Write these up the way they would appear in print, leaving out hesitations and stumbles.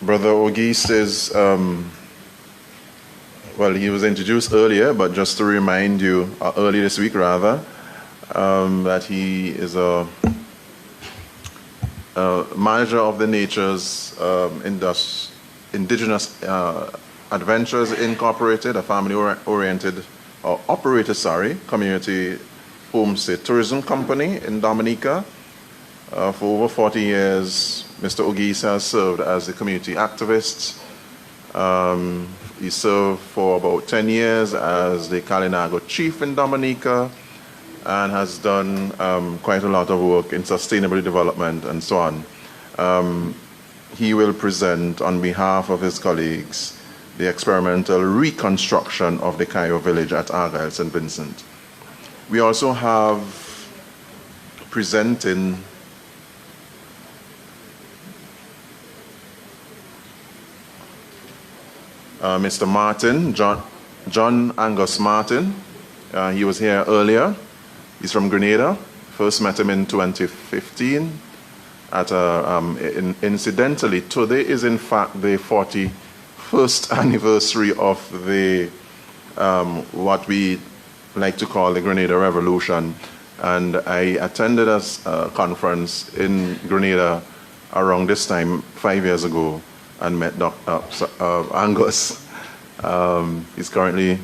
Brother Auguste is, well, he was introduced earlier, but just to remind you, early this week rather, that he is a manager of the Nature's Indigenous Adventures Incorporated, a family-oriented, or operated, community homestay tourism company in Dominica. For over 40 years, Mr. Auguste has served as a community activist. He served for about 10 years as the Kalinago chief in Dominica and has done quite a lot of work in sustainable development and so on. He will present on behalf of his colleagues the experimental reconstruction of the Cayo village at Argyle St. Vincent. We also have presenting Mr. Martin, John Angus Martin. He was here earlier. He's from Grenada. First met him in 2015. Incidentally, today is in fact the 41st anniversary of the what we like to call the Grenada Revolution. And I attended a conference in Grenada around this time 5 years ago and met Dr. Angus. He's currently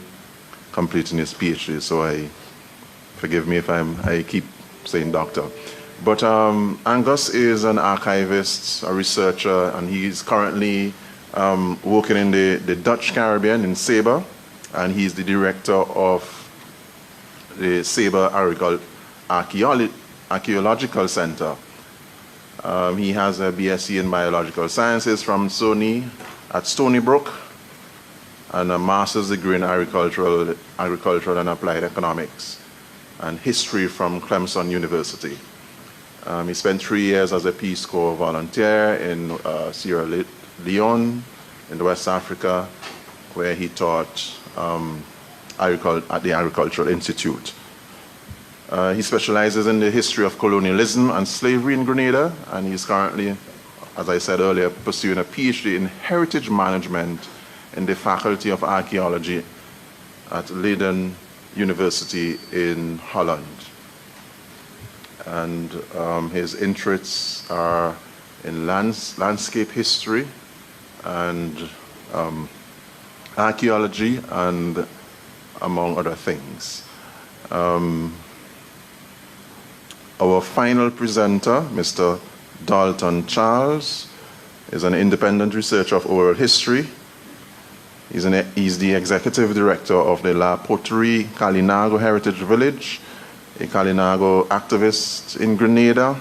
completing his PhD, so forgive me if I keep saying doctor. But Angus is an archivist, a researcher, and he's currently working in the Dutch Caribbean in Saba, and he's the director of the Saba Archaeological Center. He has a BSc in Biological Sciences from SUNY at Stony Brook and a master's degree in agricultural and applied economics and history from Clemson University. He spent 3 years as a Peace Corps volunteer in Sierra Leone in West Africa, where he taught at the Agricultural Institute. He specializes in the history of colonialism and slavery in Grenada, and he's currently, as I said earlier, pursuing a PhD in heritage management in the Faculty of Archaeology at Leiden University in Holland. And his interests are in landscape history and archaeology, and among other things. Our final presenter, Mr. Dalton Charles, is an independent researcher of oral history. He's the executive director of the La Poterie Kalinago Heritage Village, a Kalinago activist in Grenada,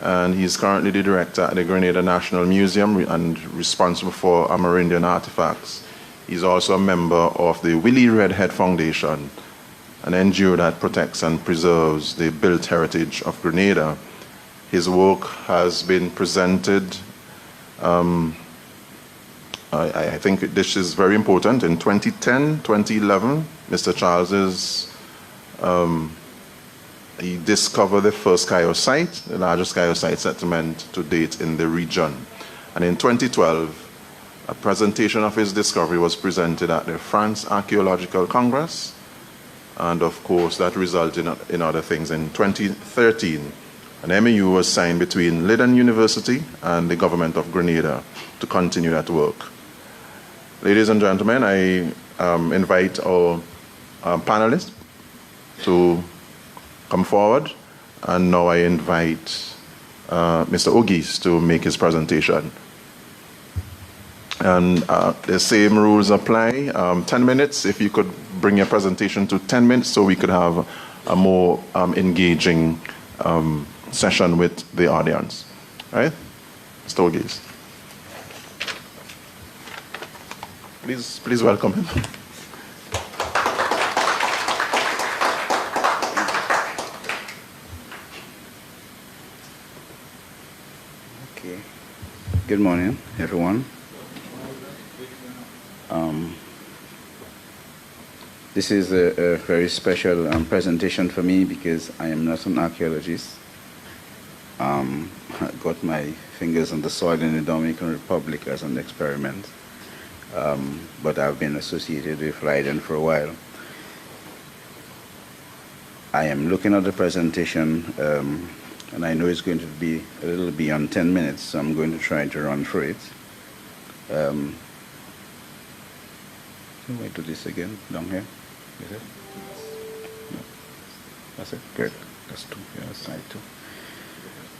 and he's currently the director at the Grenada National Museum and responsible for Amerindian artifacts. He's also a member of the Willie Redhead Foundation, an NGO that protects and preserves the built heritage of Grenada. His work has been presented, I think this is very important, in 2010, 2011, Mr. Charles he discovered the first Cayo site, the largest Cayo site settlement to date in the region. And in 2012, a presentation of his discovery was presented at the France Archaeological Congress, and of course that resulted in other things. In 2013, an MOU was signed between Leiden University and the government of Grenada to continue that work. Ladies and gentlemen, I invite our panelists to come forward, and now I invite Mr. Auguste to make his presentation. And the same rules apply. 10 minutes, if you could bring your presentation to 10 minutes so we could have a more engaging session with the audience. All right? Mr. Auguste. Please welcome him. Okay. Good morning, everyone. This is a very special presentation for me because I am not an archaeologist. got my fingers on the soil in the Dominican Republic as an experiment, but I've been associated with Leiden for a while. I am looking at the presentation, and I know it's going to be a little beyond 10 minutes, so I'm going to try to run through it. Can I do this again down here? Is it? No. That's it? Good. That's two. Yeah, that's side two.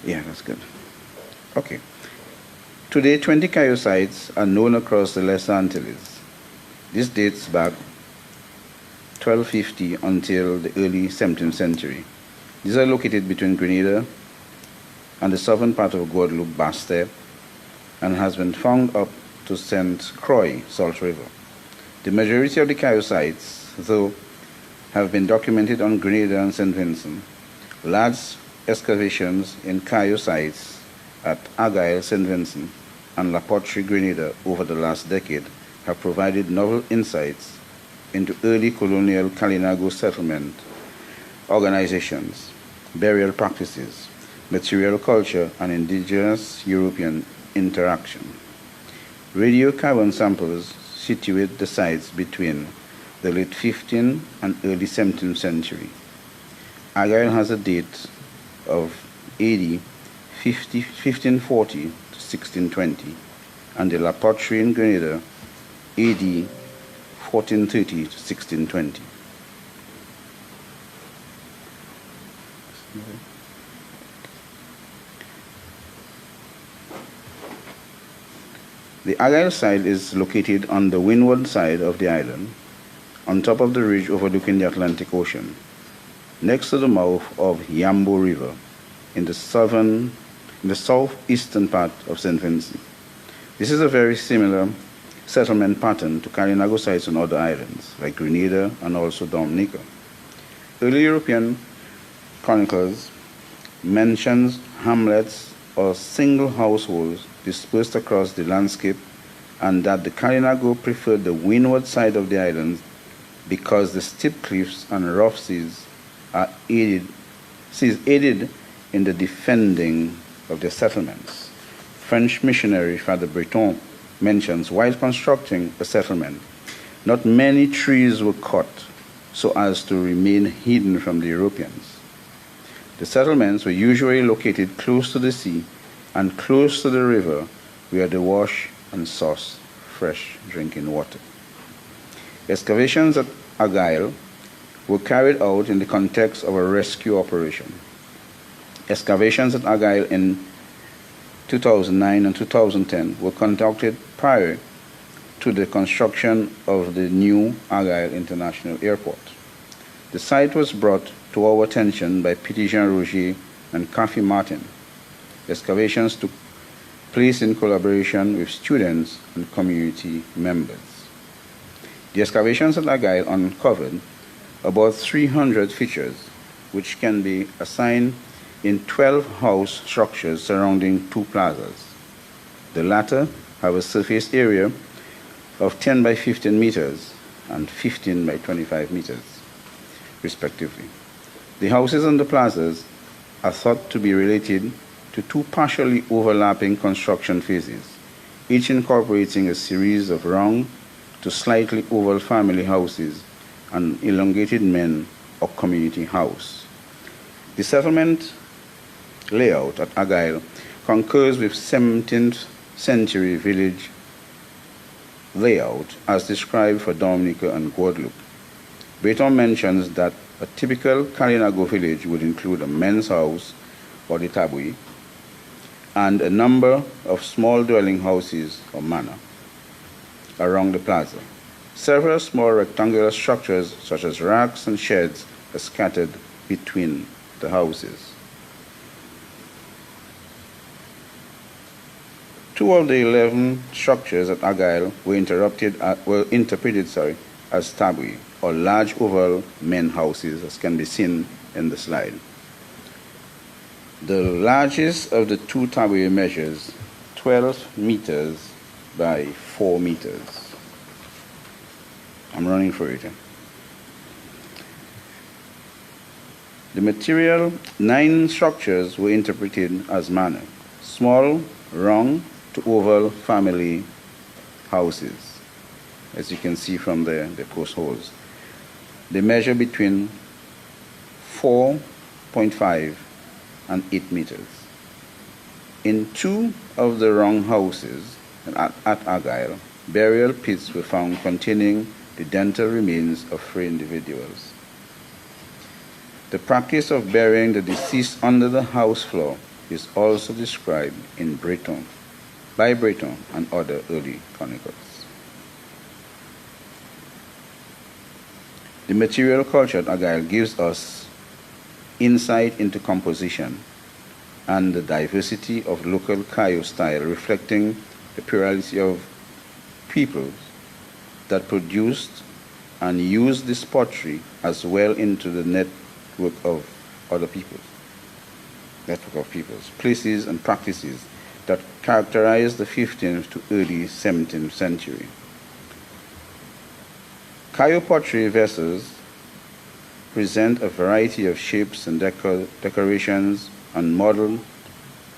Yeah, that's good. Okay. Today, 20 Cayo sites are known across the Lesser Antilles. This dates back 1250 until the early 17th century. These are located between Grenada and the southern part of Guadeloupe, Basse, and has been found up to St. Croix, Salt River. The majority of the Cayo sites, though, have been documented on Grenada and St. Vincent. Large excavations in Cayo sites at Argyle, St. Vincent, and La Poterie, Grenada over the last decade have provided novel insights into early colonial Kalinago settlement organizations, burial practices, material culture, and indigenous European interaction. Radiocarbon samples situate the sites between the late 15th and early 17th century. Argyle has a date of AD 1540 to 1620, and the La Poterie in Grenada AD 1430 to 1620. The Argyle site is located on the windward side of the island, on top of the ridge overlooking the Atlantic Ocean, next to the mouth of Yambo River in the southeastern part of St. Vincent. This is a very similar settlement pattern to Kalinago sites on other islands, like Grenada and also Dominica. Early European chronicles mentions hamlets or single households dispersed across the landscape, and that the Kalinago preferred the windward side of the island because the steep cliffs and rough seas aided in the defending of their settlements. French missionary Father Breton mentions, while constructing a settlement, not many trees were cut so as to remain hidden from the Europeans. The settlements were usually located close to the sea and close to the river where they wash and source fresh drinking water. Excavations at Argyle were carried out in the context of a rescue operation. Excavations at Argyle in 2009 and 2010 were conducted prior to the construction of the new Argyle International Airport. The site was brought to our attention by Petit-Jean Roger and Cathy Martin. Excavations took place in collaboration with students and community members. The excavations at Argyle uncovered about 300 features, which can be assigned in 12 house structures surrounding two plazas. The latter have a surface area of 10 by 15 meters and 15 by 25 meters, respectively. The houses on the plazas are thought to be related to two partially overlapping construction phases, each incorporating a series of round to slightly oval family houses and elongated men or community house. The settlement layout at Argyle concurs with 17th century village layout as described for Dominica and Guadeloupe. Breton mentions that a typical Kalinago village would include a men's house or the tabouille, and a number of small dwelling houses or manor around the plaza. Several small rectangular structures such as racks and sheds are scattered between the houses. Two of the 11 structures at Argyle were interpreted as tabouille, or large oval men houses, as can be seen in the slide. The largest of the two tabouille measures 12 meters by 4 meters. I'm running for it. The material 9 structures were interpreted as manor: small, round to oval family houses, as you can see from the post holes. They measure between 4.5 and 8 meters. In 2 of the round houses at Argyle, burial pits were found containing the dental remains of 3 individuals. The practice of burying the deceased under the house floor is also described in Breton, by Breton and other early chronicles. The material culture at Argyle gives us insight into composition and the diversity of local Kayo style, reflecting the plurality of peoples that produced and used this pottery as well into the network of other peoples, places and practices that characterized the 15th to early 17th century. Kayo pottery vessels present a variety of shapes and decorations and modeled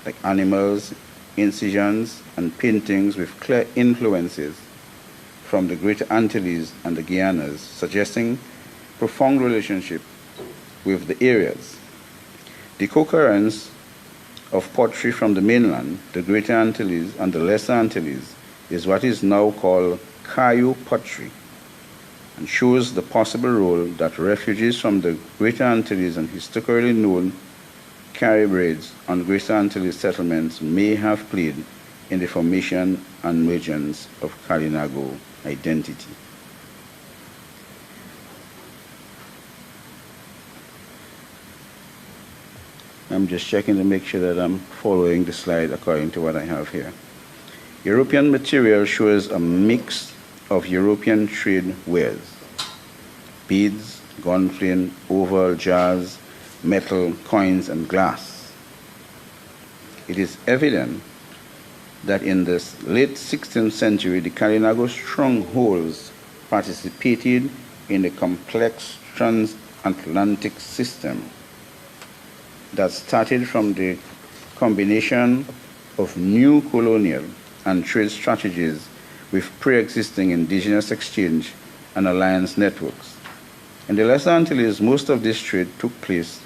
like animals, incisions, and paintings with clear influences from the Greater Antilles and the Guianas, suggesting profound relationship with the areas. The co-occurrence of pottery from the mainland, the Greater Antilles, and the Lesser Antilles is what is now called Kayo pottery, and shows the possible role that refugees from the Greater Antilles and historically known Caribbeans and Greater Antilles settlements may have played in the formation and emergence of Kalinago identity. I'm just checking to make sure that I'm following the slide according to what I have here. European material shows a mix of European trade wares: beads, gunflint, oval, jars, metal, coins, and glass. It is evident that in the late 16th century, the Kalinago strongholds participated in the complex transatlantic system that started from the combination of new colonial and trade strategies with pre-existing indigenous exchange and alliance networks. In the Lesser Antilles, most of this trade took place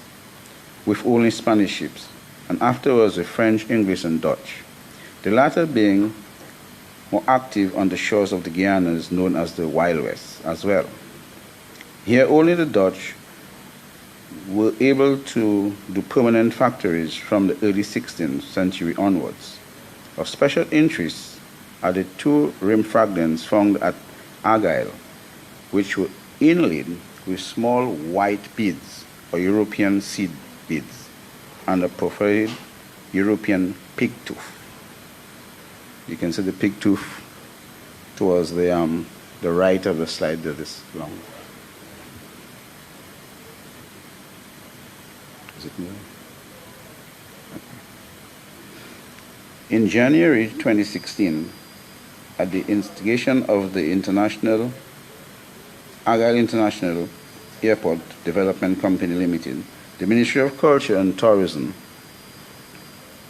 with only Spanish ships, and afterwards with French, English, and Dutch, the latter being more active on the shores of the Guianas known as the Wild West as well. Here only the Dutch were able to do permanent factories from the early 16th century onwards. Of special interest are the 2 rim fragments found at Argyle, which were inlaid with small white beads or European seed beads and a perforated European pig tooth. You can see the pig tooth towards the right of the slide that is long. Is it moving? Okay. In January 2016, at the instigation of the Argyle International Airport Development Company Limited, the Ministry of Culture and Tourism,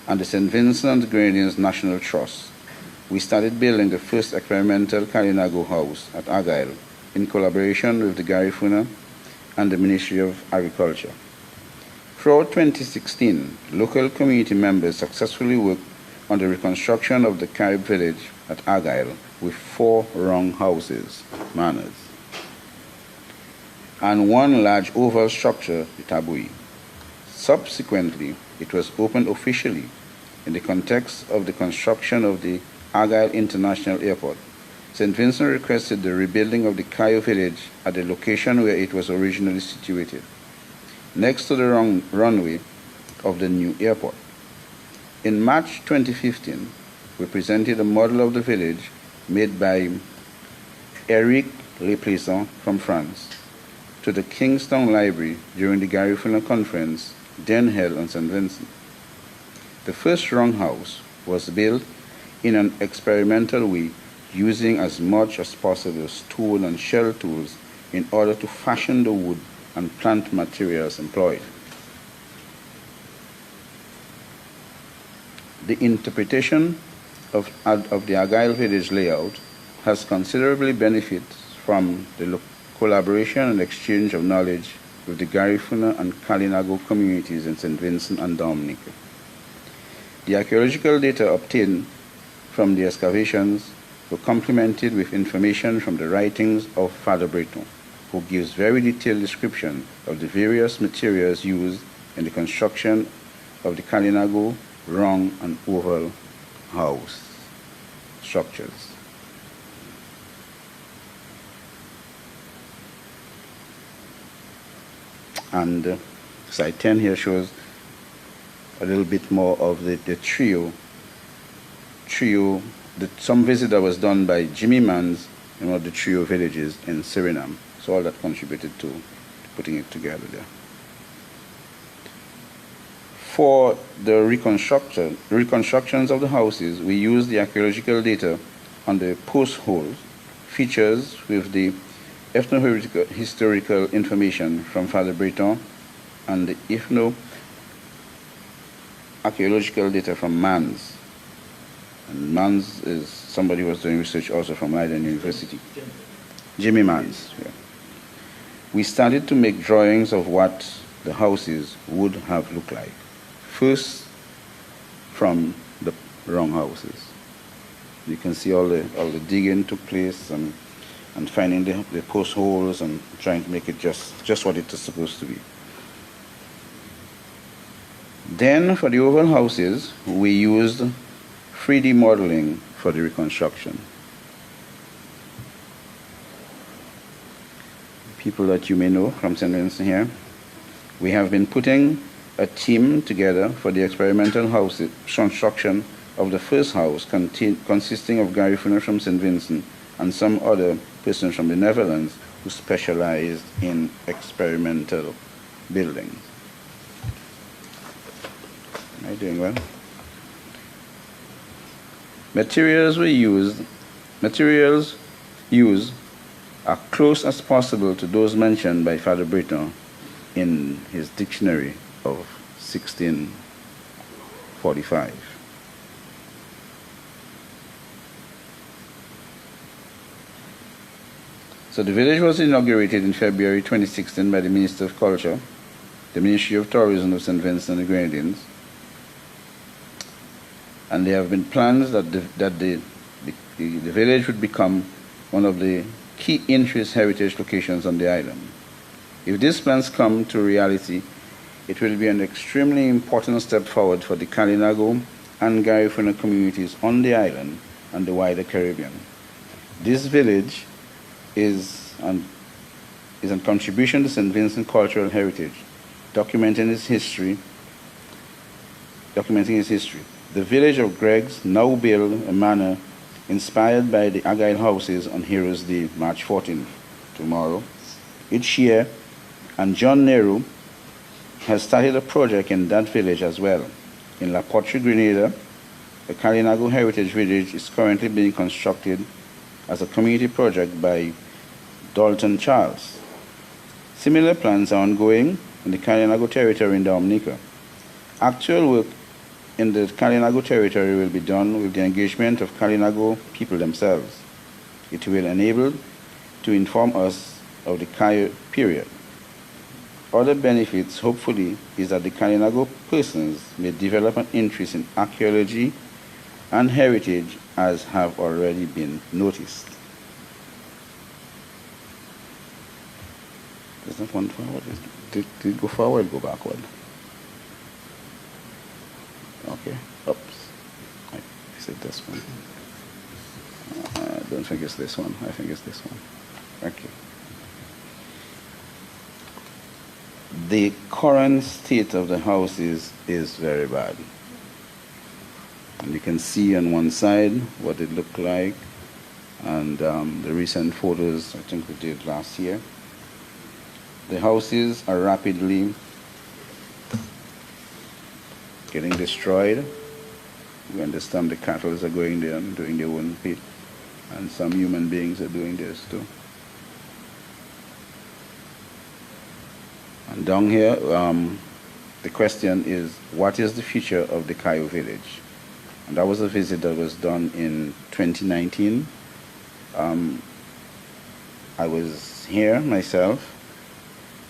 and the St. Vincent and the Grenadines National Trust, we started building the first experimental Kalinago house at Argyle in collaboration with the Garifuna and the Ministry of Agriculture. Throughout 2016, local community members successfully worked on the reconstruction of the Carib village at Argyle with 4 round houses, manors, and 1 large oval structure, the tabouille. Subsequently, it was opened officially in the context of the construction of the Argyle International Airport. St. Vincent requested the rebuilding of the Kayo village at the location where it was originally situated, next to the runway of the new airport. In March 2015, we presented a model of the village made by Eric Leplaisant from France to the Kingstown Library during the Garifuna conference then held on St. Vincent. The first round house was built in an experimental way, using as much as possible stone and shell tools in order to fashion the wood and plant materials employed. The interpretation of the Argyle village layout has considerably benefited from the collaboration and exchange of knowledge with the Garifuna and Kalinago communities in St. Vincent and Dominica. The archaeological data obtained from the excavations were complemented with information from the writings of Father Breton, who gives very detailed description of the various materials used in the construction of the Kalinago, round and oval house structures. And slide 10 here shows a little bit more of the trio. Some visit that was done by Jimmy Mans in one of the trio villages in Suriname. So all that contributed to putting it together there. For the reconstructions of the houses, we use the archaeological data on the post holes, features with the ethno-historical information from Father Breton, and the ethno-archaeological data from Mans. And Mans is somebody who was doing research also from Leiden University. Jimmy Mans. Yeah. We started to make drawings of what the houses would have looked like. First, from the wrong houses. You can see all the digging took place and finding the post holes and trying to make it just what it is supposed to be. Then for the oval houses, we used 3D modeling for the reconstruction. People that you may know from St. Vincent here, we have been putting a team together for the experimental house construction of the first house consisting of Garifuna from St. Vincent and some other persons from the Netherlands who specialized in experimental buildings. Am I doing well? Materials used are close as possible to those mentioned by Father Breton in his dictionary of 1645. So the village was inaugurated in February 2016 by the Minister of Culture, the Ministry of Tourism of St. Vincent and the Grenadines, and there have been plans that the village would become one of the key interest heritage locations on the island. If these plans come to reality, it will be an extremely important step forward for the Kalinago and Garifuna communities on the island and the wider Caribbean. This village is a contribution to St. Vincent cultural heritage, documenting its history. The village of Greggs now build a manor inspired by the Argyle houses on Heroes Day, March 14th, tomorrow, each year, and John Nehru has started a project in that village as well. In La Potre, Grenada, the Kalinago Heritage Village is currently being constructed as a community project by Dalton Charles. Similar plans are ongoing in the Kalinago territory in Dominica. Actual work in the Kalinago territory will be done with the engagement of Kalinago people themselves. It will enable to inform us of the Kayo period. Other benefits, hopefully, is that the Kalinago persons may develop an interest in archaeology and heritage as have already been noticed. Does that one forward? Did it go forward, go backward? Okay, oops. Is it this one? I don't think it's this one. I think it's this one. Okay. The current state of the houses is very bad. And you can see on one side what it looked like, and the recent photos I think we did last year. The houses are rapidly getting destroyed. We understand the cattle are going there and doing their own pit, and some human beings are doing this too. And down here, the question is, what is the future of the Kayo village? And that was a visit that was done in 2019. I was here myself,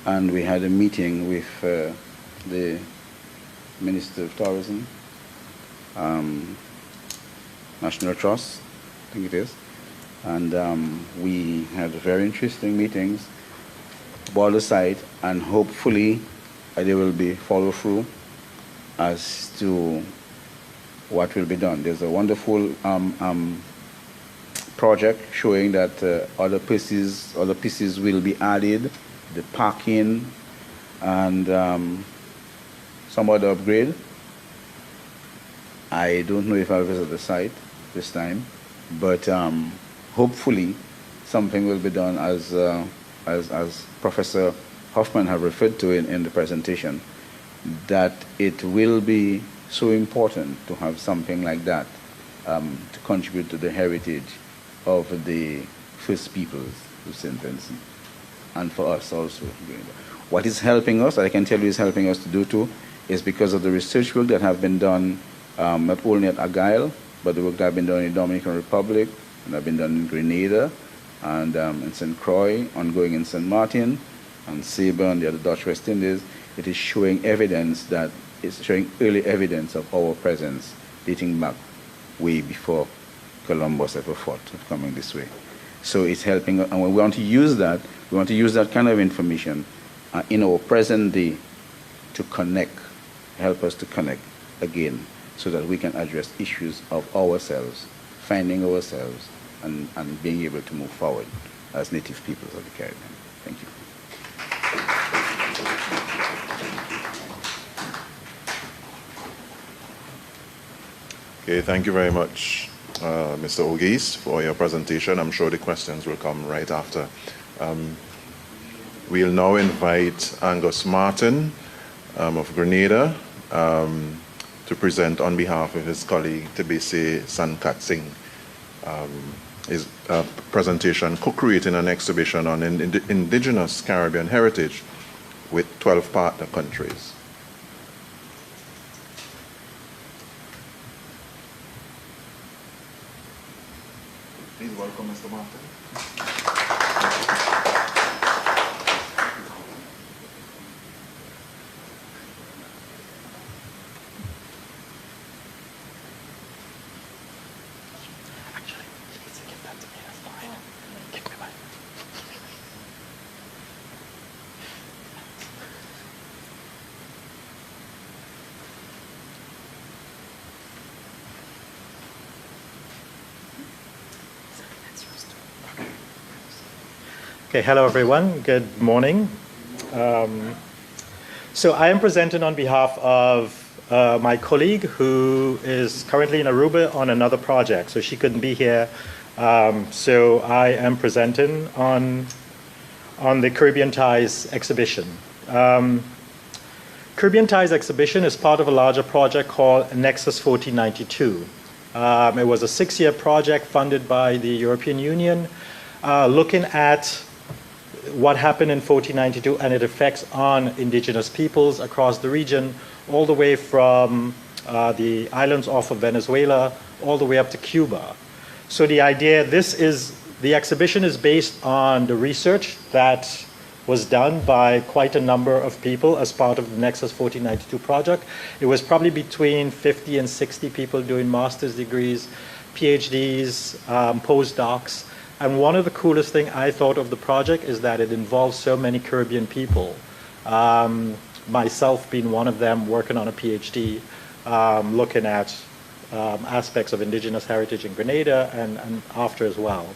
and we had a meeting with the Minister of Tourism, National Trust, I think it is, and we had very interesting meetings about the site, and hopefully there will be follow through as to what will be done. There's a wonderful project showing that other pieces will be added, the parking and some other upgrade. I don't know if I'll visit the site this time, but hopefully something will be done as Professor Hoffman have referred to in the presentation, that it will be so important to have something like that to contribute to the heritage of the first peoples of St. Vincent, and for us also. What is helping us, I can tell you is helping us to do too, is because of the research work that have been done not only at Argyll, but the work that have been done in the Dominican Republic, and have been done in Grenada, and in St. Croix, ongoing in St. Martin, and Saba and the other Dutch West Indies. It is showing evidence that it's showing early evidence of our presence dating back way before Columbus ever thought of coming this way. So it's helping, and we want to use that. We want to use that kind of information in our present day to connect, help us to connect again, so that we can address issues of ourselves, finding ourselves, and being able to move forward as native peoples of the Caribbean. Thank you. Okay, thank you very much, Mr. Ogis, for your presentation. I'm sure the questions will come right after. We'll now invite Angus Martin of Grenada to present on behalf of his colleague Tebese Sankatsing. His presentation, co-creating an exhibition on indigenous Caribbean heritage with 12 partner countries. Please welcome Mr. Martin. Actually, please give that to me. That's fine. Give me mine. Okay, hello everyone. Good morning. So I am presenting on behalf of my colleague who is currently in Aruba on another project, so she couldn't be here. So I am presenting on the Caribbean Ties exhibition. Caribbean Ties exhibition is part of a larger project called Nexus 1492. It was a 6-year project funded by the European Union, looking at what happened in 1492 and its effects on indigenous peoples across the region, all the way from the islands off of Venezuela all the way up to Cuba. So the idea, the exhibition is based on the research that was done by quite a number of people as part of the Nexus 1492 project. It was probably between 50 and 60 people doing master's degrees, PhDs, postdocs. And one of the coolest things I thought of the project is that it involves so many Caribbean people. Myself being one of them, working on a PhD, looking at aspects of indigenous heritage in Grenada and after as well.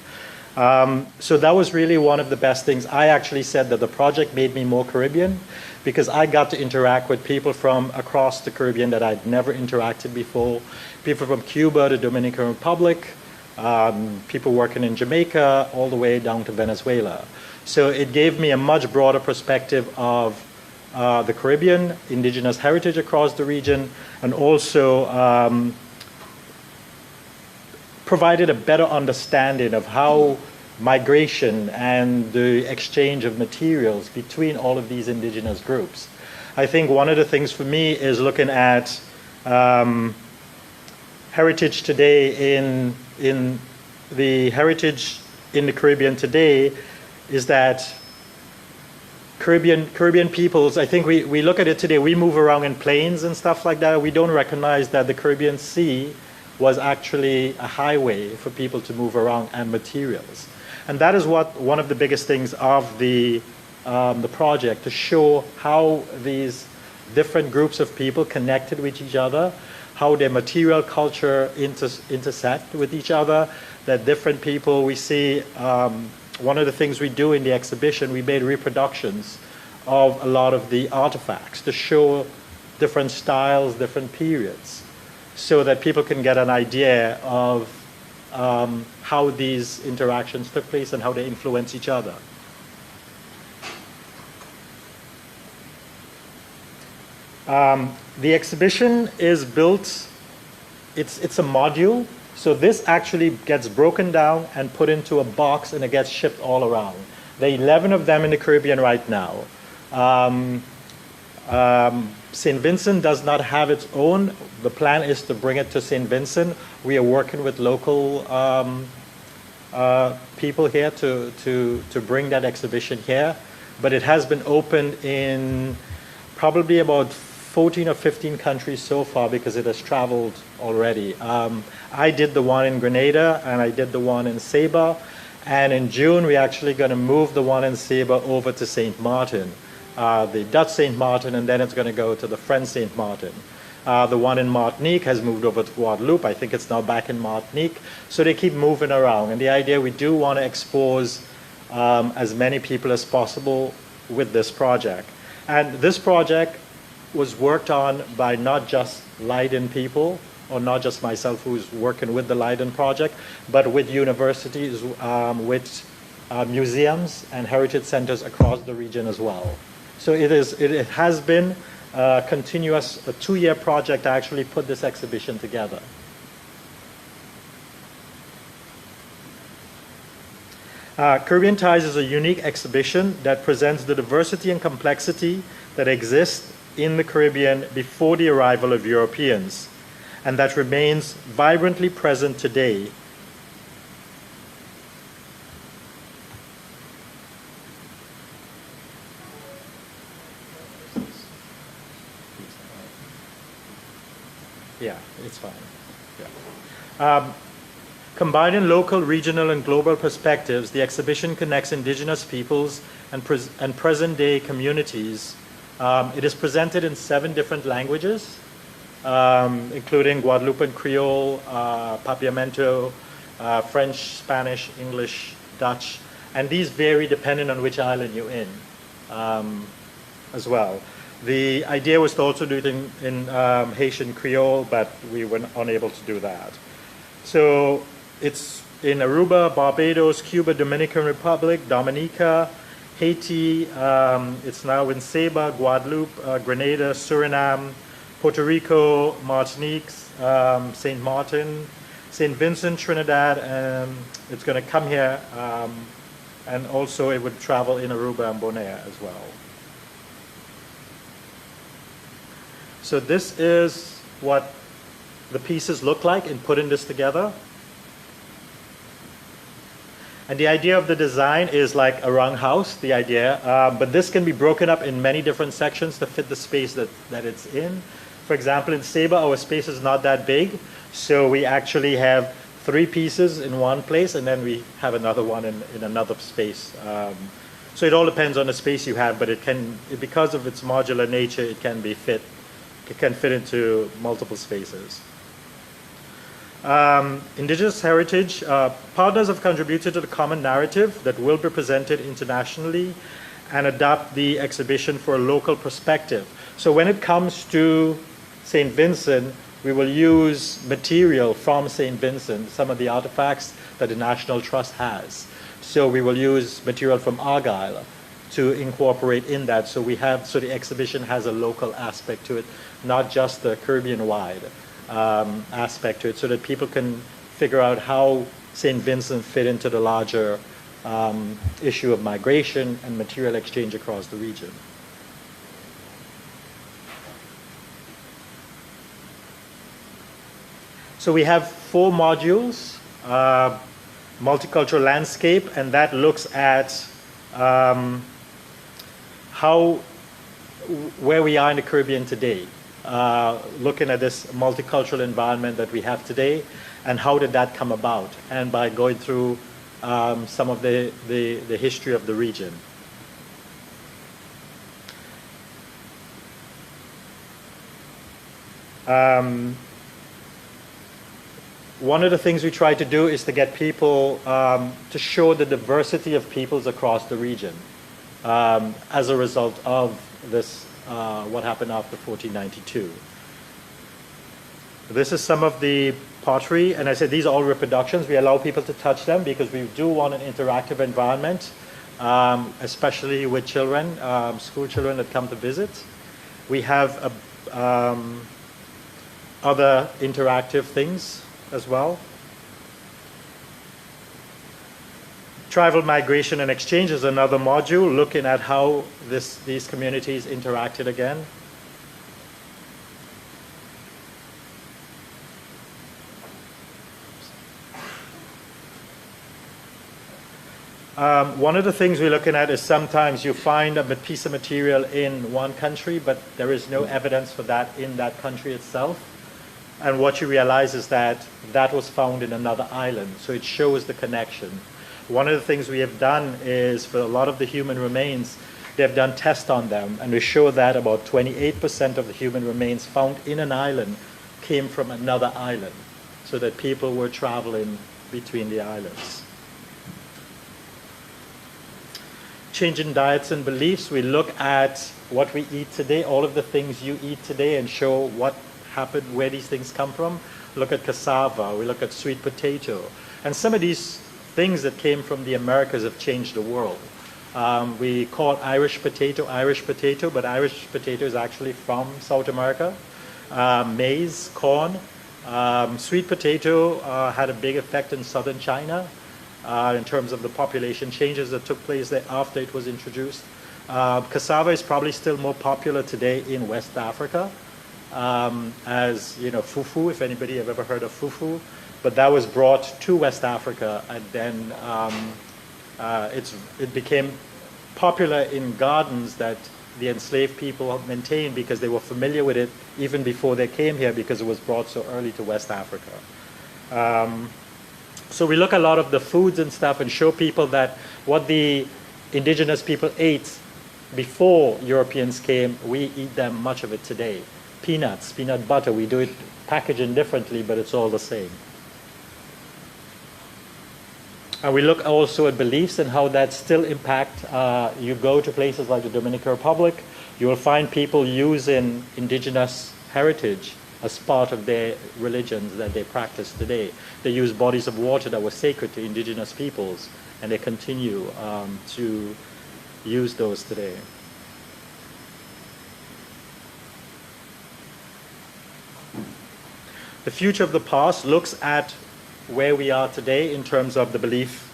So that was really one of the best things. I actually said that the project made me more Caribbean because I got to interact with people from across the Caribbean that I'd never interacted before. People from Cuba, the Dominican Republic, people working in Jamaica, all the way down to Venezuela. So it gave me a much broader perspective of the Caribbean, indigenous heritage across the region, and also provided a better understanding of how migration and the exchange of materials between all of these indigenous groups. I think one of the things for me is looking at heritage today in the heritage in the Caribbean today is that Caribbean peoples, I think we look at it today, we move around in planes and stuff like that. We don't recognize that the Caribbean Sea was actually a highway for people to move around and materials. And that is one of the biggest things of the project, to show how these different groups of people connected with each other, how their material culture intersect with each other, that different people, we see, one of the things we do in the exhibition, we made reproductions of a lot of the artifacts to show different styles, different periods, so that people can get an idea of how these interactions took place and how they influence each other. The exhibition is built, it's a module. So this actually gets broken down and put into a box, and it gets shipped all around. There are 11 of them in the Caribbean right now. St. Vincent does not have its own. The plan is to bring it to St. Vincent. We are working with local people here to bring that exhibition here. But it has been opened in probably about 14 or 15 countries so far, because it has traveled already. I did the one in Grenada, and I did the one in Saba, and in June we're actually going to move the one in Saba over to St. Martin, the Dutch St. Martin, and then it's going to go to the French St. Martin. The one in Martinique has moved over to Guadeloupe. I think it's now back in Martinique. So they keep moving around, and the idea, we do want to expose as many people as possible with this project. And this project was worked on by not just Leiden people, or not just myself who's working with the Leiden project, but with universities, with museums and heritage centers across the region as well. So it has been a continuous, a 2-year project to actually put this exhibition together. Caribbean Ties is a unique exhibition that presents the diversity and complexity that exists in the Caribbean before the arrival of Europeans, and that remains vibrantly present today. Yeah, it's fine. Yeah. Combining local, regional, and global perspectives, the exhibition connects indigenous peoples and present-day communities. It is presented in 7 different languages, including Guadeloupean Creole, Papiamento, French, Spanish, English, Dutch, and these vary depending on which island you're in as well. The idea was to also do it in Haitian Creole, but we were unable to do that. So it's in Aruba, Barbados, Cuba, Dominican Republic, Dominica, Haiti, it's now in Saba, Guadeloupe, Grenada, Suriname, Puerto Rico, Martinique, St. Martin, St. Vincent, Trinidad, and it's going to come here, and also it would travel in Aruba and Bonaire as well. So this is what the pieces look like in putting this together. And the idea of the design is like a roundhouse, the idea, but this can be broken up in many different sections to fit the space that it's in. For example, in Saba, our space is not that big, so we actually have 3 pieces in one place, and then we have another one in another space. So it all depends on the space you have, but it can, because of its modular nature, it can fit into multiple spaces. Indigenous heritage, partners have contributed to the common narrative that will be presented internationally and adapt the exhibition for a local perspective. So when it comes to St. Vincent, we will use material from St. Vincent, some of the artifacts that the National Trust has. So we will use material from Argyll to incorporate in that. So the exhibition has a local aspect to it, not just the Caribbean-wide aspect to it, so that people can figure out how St. Vincent fit into the larger issue of migration and material exchange across the region. So we have 4 modules, multicultural landscape, and that looks at where we are in the Caribbean today, looking at this multicultural environment that we have today, and how did that come about, and by going through some of the history of the region. One of the things we try to do is to get people to show the diversity of peoples across the region as a result of this, what happened after 1492. This is some of the pottery, and I said these are all reproductions. We allow people to touch them because we do want an interactive environment, especially with children, school children that come to visit. We have other interactive things as well. Tribal migration and exchange is another module looking at how these communities interacted again. One of the things we're looking at is sometimes you find a piece of material in one country, but there is no evidence for that in that country itself. And what you realize is that that was found in another island, so it shows the connection. One of the things we have done is for a lot of the human remains, they've done tests on them, and we show that about 28% of the human remains found in an island came from another island, so that people were traveling between the islands. Changing diets and beliefs, we look at what we eat today, all of the things you eat today, and show what happened, where these things come from. Look at cassava, we look at sweet potato. And some of these things that came from the Americas have changed the world. We call Irish potato, but Irish potato is actually from South America. Maize, corn. Sweet potato had a big effect in southern China in terms of the population changes that took place there after it was introduced. Cassava is probably still more popular today in West Africa. As you know, fufu, if anybody have ever heard of fufu, but that was brought to West Africa, and then it became popular in gardens that the enslaved people maintained because they were familiar with it even before they came here, because it was brought so early to West Africa. So we look at a lot of the foods and stuff and show people that what the indigenous people ate before Europeans came, we eat them, much of it today. Peanuts, peanut butter, we do it packaging differently, but it's all the same. And we look also at beliefs and how that still impact. You go to places like the Dominican Republic, you will find people using indigenous heritage as part of their religions that they practice today. They use bodies of water that were sacred to indigenous peoples, and they continue to use those today. The future of the past looks at where we are today in terms of the belief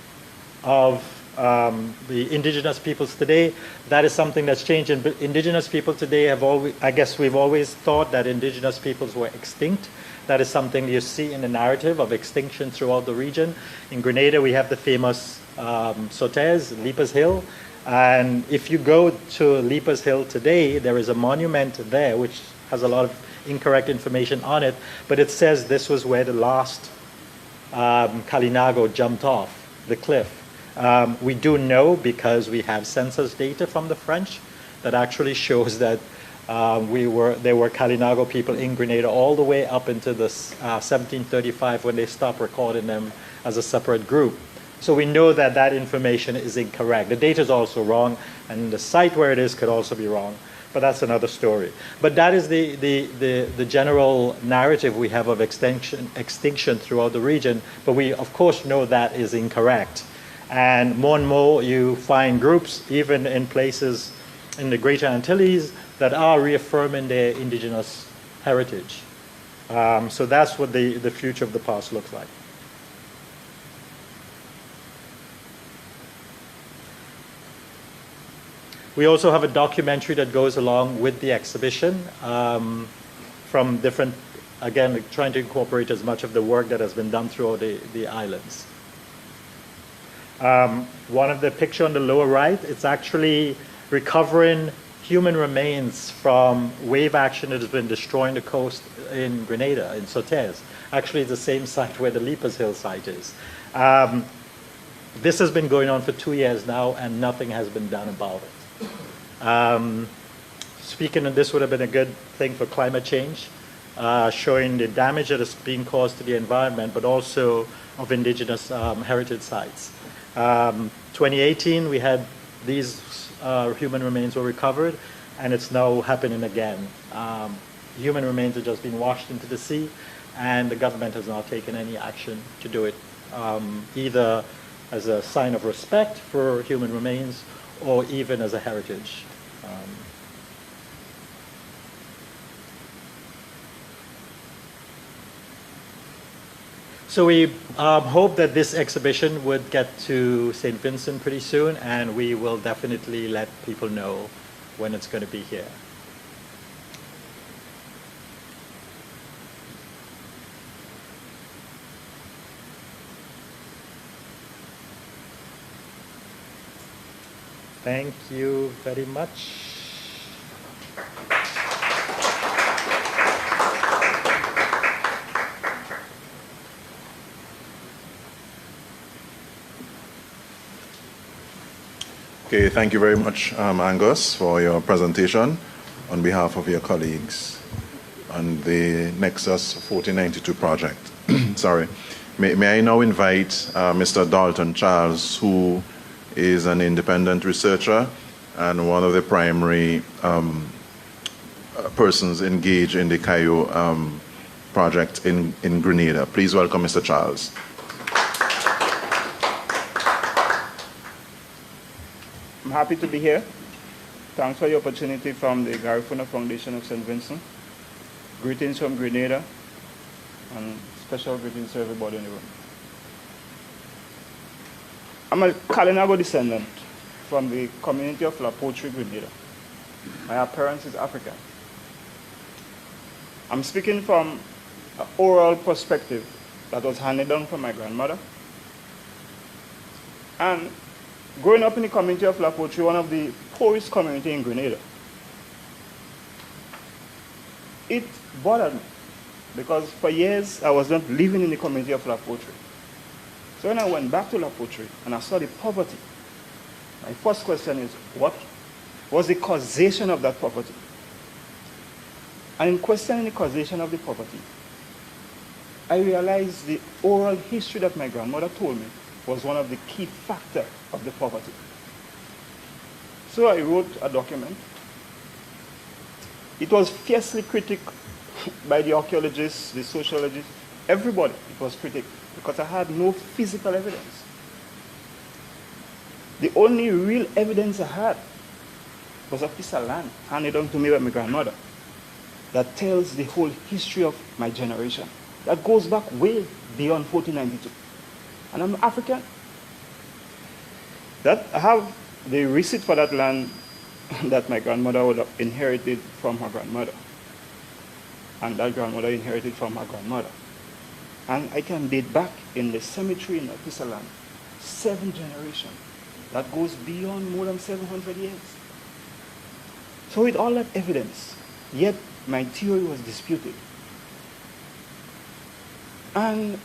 of the indigenous peoples today. That is something that's changed. Indigenous people today have always, I guess we've always thought that indigenous peoples were extinct. That is something you see in the narrative of extinction throughout the region. In Grenada, we have the famous Sotez, Lipa's Hill. And if you go to Lipa's Hill today, there is a monument there which has a lot of incorrect information on it, but it says this was where the last Kalinago jumped off the cliff. We do know, because we have census data from the French that actually shows that there were Kalinago people in Grenada all the way up into the 1735 when they stopped recording them as a separate group. So we know that that information is incorrect. The data is also wrong, and the site where it is could also be wrong. But that's another story. But that is the general narrative we have of extinction throughout the region. But we, of course, know that is incorrect. And more you find groups, even in places in the Greater Antilles, that are reaffirming their indigenous heritage. So that's what the future of the past looks like. We also have a documentary that goes along with the exhibition from different again, like, trying to incorporate as much of the work that has been done throughout the islands. One of the picture on the lower right, it's actually recovering human remains from wave action that has been destroying the coast in Grenada, in Sotez. Actually, it's the same site where the Leapers Hill site is. This has been going on for 2 years now, and nothing has been done about it. Speaking of this would have been a good thing for climate change, showing the damage that is being caused to the environment, but also of indigenous heritage sites. 2018, we had these human remains were recovered, and it's now happening again. Human remains are just being washed into the sea, and the government has not taken any action to do it, either as a sign of respect for human remains or even as a heritage. So we hope that this exhibition would get to St. Vincent pretty soon, and we will definitely let people know when it's going to be here. Thank you very much. Okay, thank you very much, Angus, for your presentation on behalf of your colleagues on the Nexus 1492 project. Sorry. May I now invite Mr. Dalton Charles, who is an independent researcher and one of the primary persons engaged in the Cayo project in Grenada. Please welcome Mr. Charles. I'm happy to be here. Thanks for the opportunity from the Garifuna Foundation of St. Vincent. Greetings from Grenada, and special greetings to everybody in the room. I'm a Kalinago descendant from the community of La Poterie, Grenada. My parents is African. I'm speaking from an oral perspective that was handed down from my grandmother. And growing up in the community of La Poterie, one of the poorest communities in Grenada, it bothered me because for years I was not living in the community of La Poterie. So when I went back to La Poterie and I saw the poverty, my first question is, what was the causation of that poverty? And in questioning the causation of the poverty, I realized the oral history that my grandmother told me was one of the key factors of the poverty. So I wrote a document. It was fiercely critiqued by the archaeologists, the sociologists, everybody. It was critiqued because I had no physical evidence. The only real evidence I had was a piece of land handed down to me by my grandmother that tells the whole history of my generation. That goes back way beyond 1492. And I'm African. That I have the receipt for that land that my grandmother would have inherited from her grandmother. And that grandmother inherited from her grandmother. And I can date back in the cemetery in that piece of land 7 generations. That goes beyond more than 700 years. So with all that evidence, yet my theory was disputed. And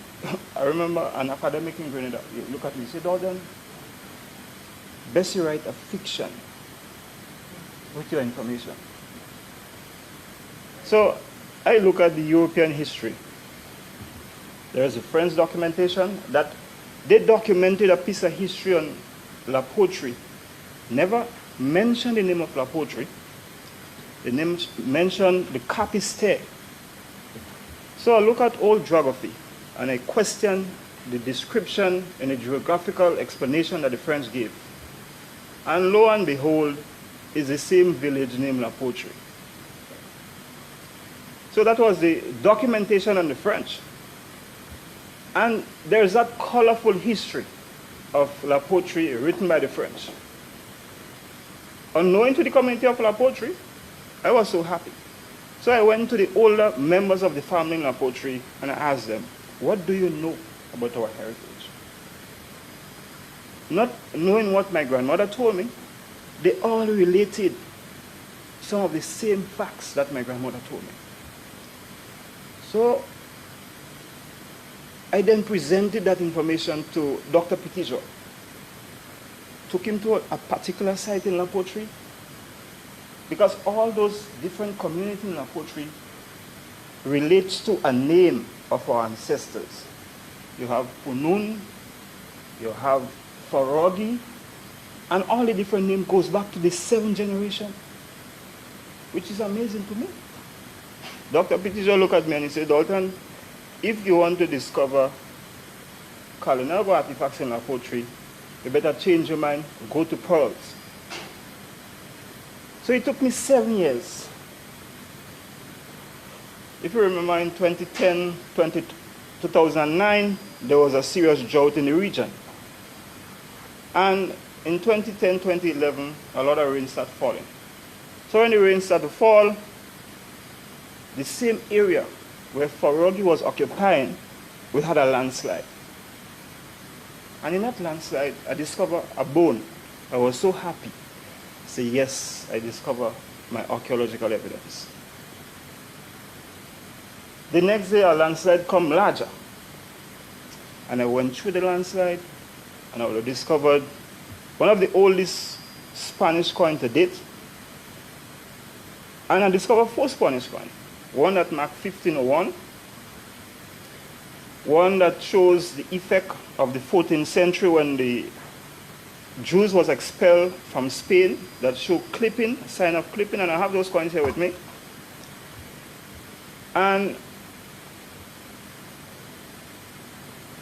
I remember an academic in Grenada, you look at me, say, Dalton, best you write a fiction with your information. So I look at the European history. There is a French documentation that they documented a piece of history on La Poterie. Never mentioned the name of La Poterie. They mentioned the Capistère. So I look at old geography and I question the description and the geographical explanation that the French gave. And lo and behold, is the same village named La Poterie. So that was the documentation on the French. And there's that colorful history of La Poterie written by the French. Unknowing to the community of La Poterie, I was so happy. So I went to the older members of the family in La Poterie and I asked them, what do you know about our heritage? Not knowing what my grandmother told me, they all related some of the same facts that my grandmother told me. So I then presented that information to Dr. Petijo. Took him to a particular site in La Poterie, because all those different communities in La Poterie relates to a name of our ancestors. You have Punun, you have Farogi, and all the different names goes back to the 7th generation, which is amazing to me. Dr. Petijo looked at me and he said, Dalton, if you want to discover Kalinago artifacts in La Poterie, you better change your mind, go to pearls. So it took me 7 years. If you remember in 2009, there was a serious drought in the region. And in 2010, 2011, a lot of rain started falling. So when the rain started to fall, the same area where Farogi was occupying, we had a landslide. And in that landslide, I discovered a bone. I was so happy. I said, yes, I discovered my archaeological evidence. The next day, a landslide come larger. And I went through the landslide, and I discovered one of the oldest Spanish coins to date. And I discovered 4 Spanish coins. One that marked 1501, one that shows the effect of the 14th century when the Jews was expelled from Spain, that show clipping, a sign of clipping, and I have those coins here with me. And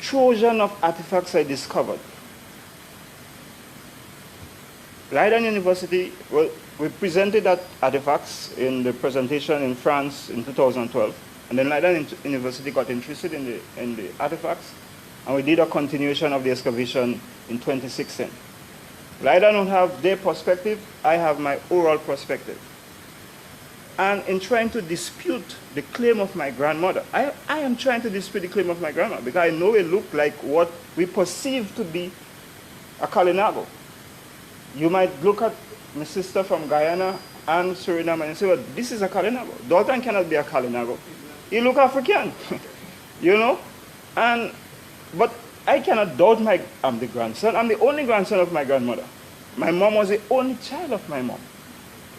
Trojan of artifacts I discovered. Leiden University, well, we presented that artifacts in the presentation in France in 2012, and then Leiden University got interested in the artifacts, and we did a continuation of the excavation in 2016. Leiden don't have their perspective, I have my oral perspective. And in trying to dispute the claim of my grandmother, I am trying to dispute the claim of my grandmother, because I know it looked like what we perceive to be a Kalinago. You might look at my sister from Guyana and Suriname and say, well, this is a Kalinago. Dalton cannot be a Kalinago. He look African, you know? But I cannot doubt I'm the grandson. I'm the only grandson of my grandmother. My mom was the only child of my mom.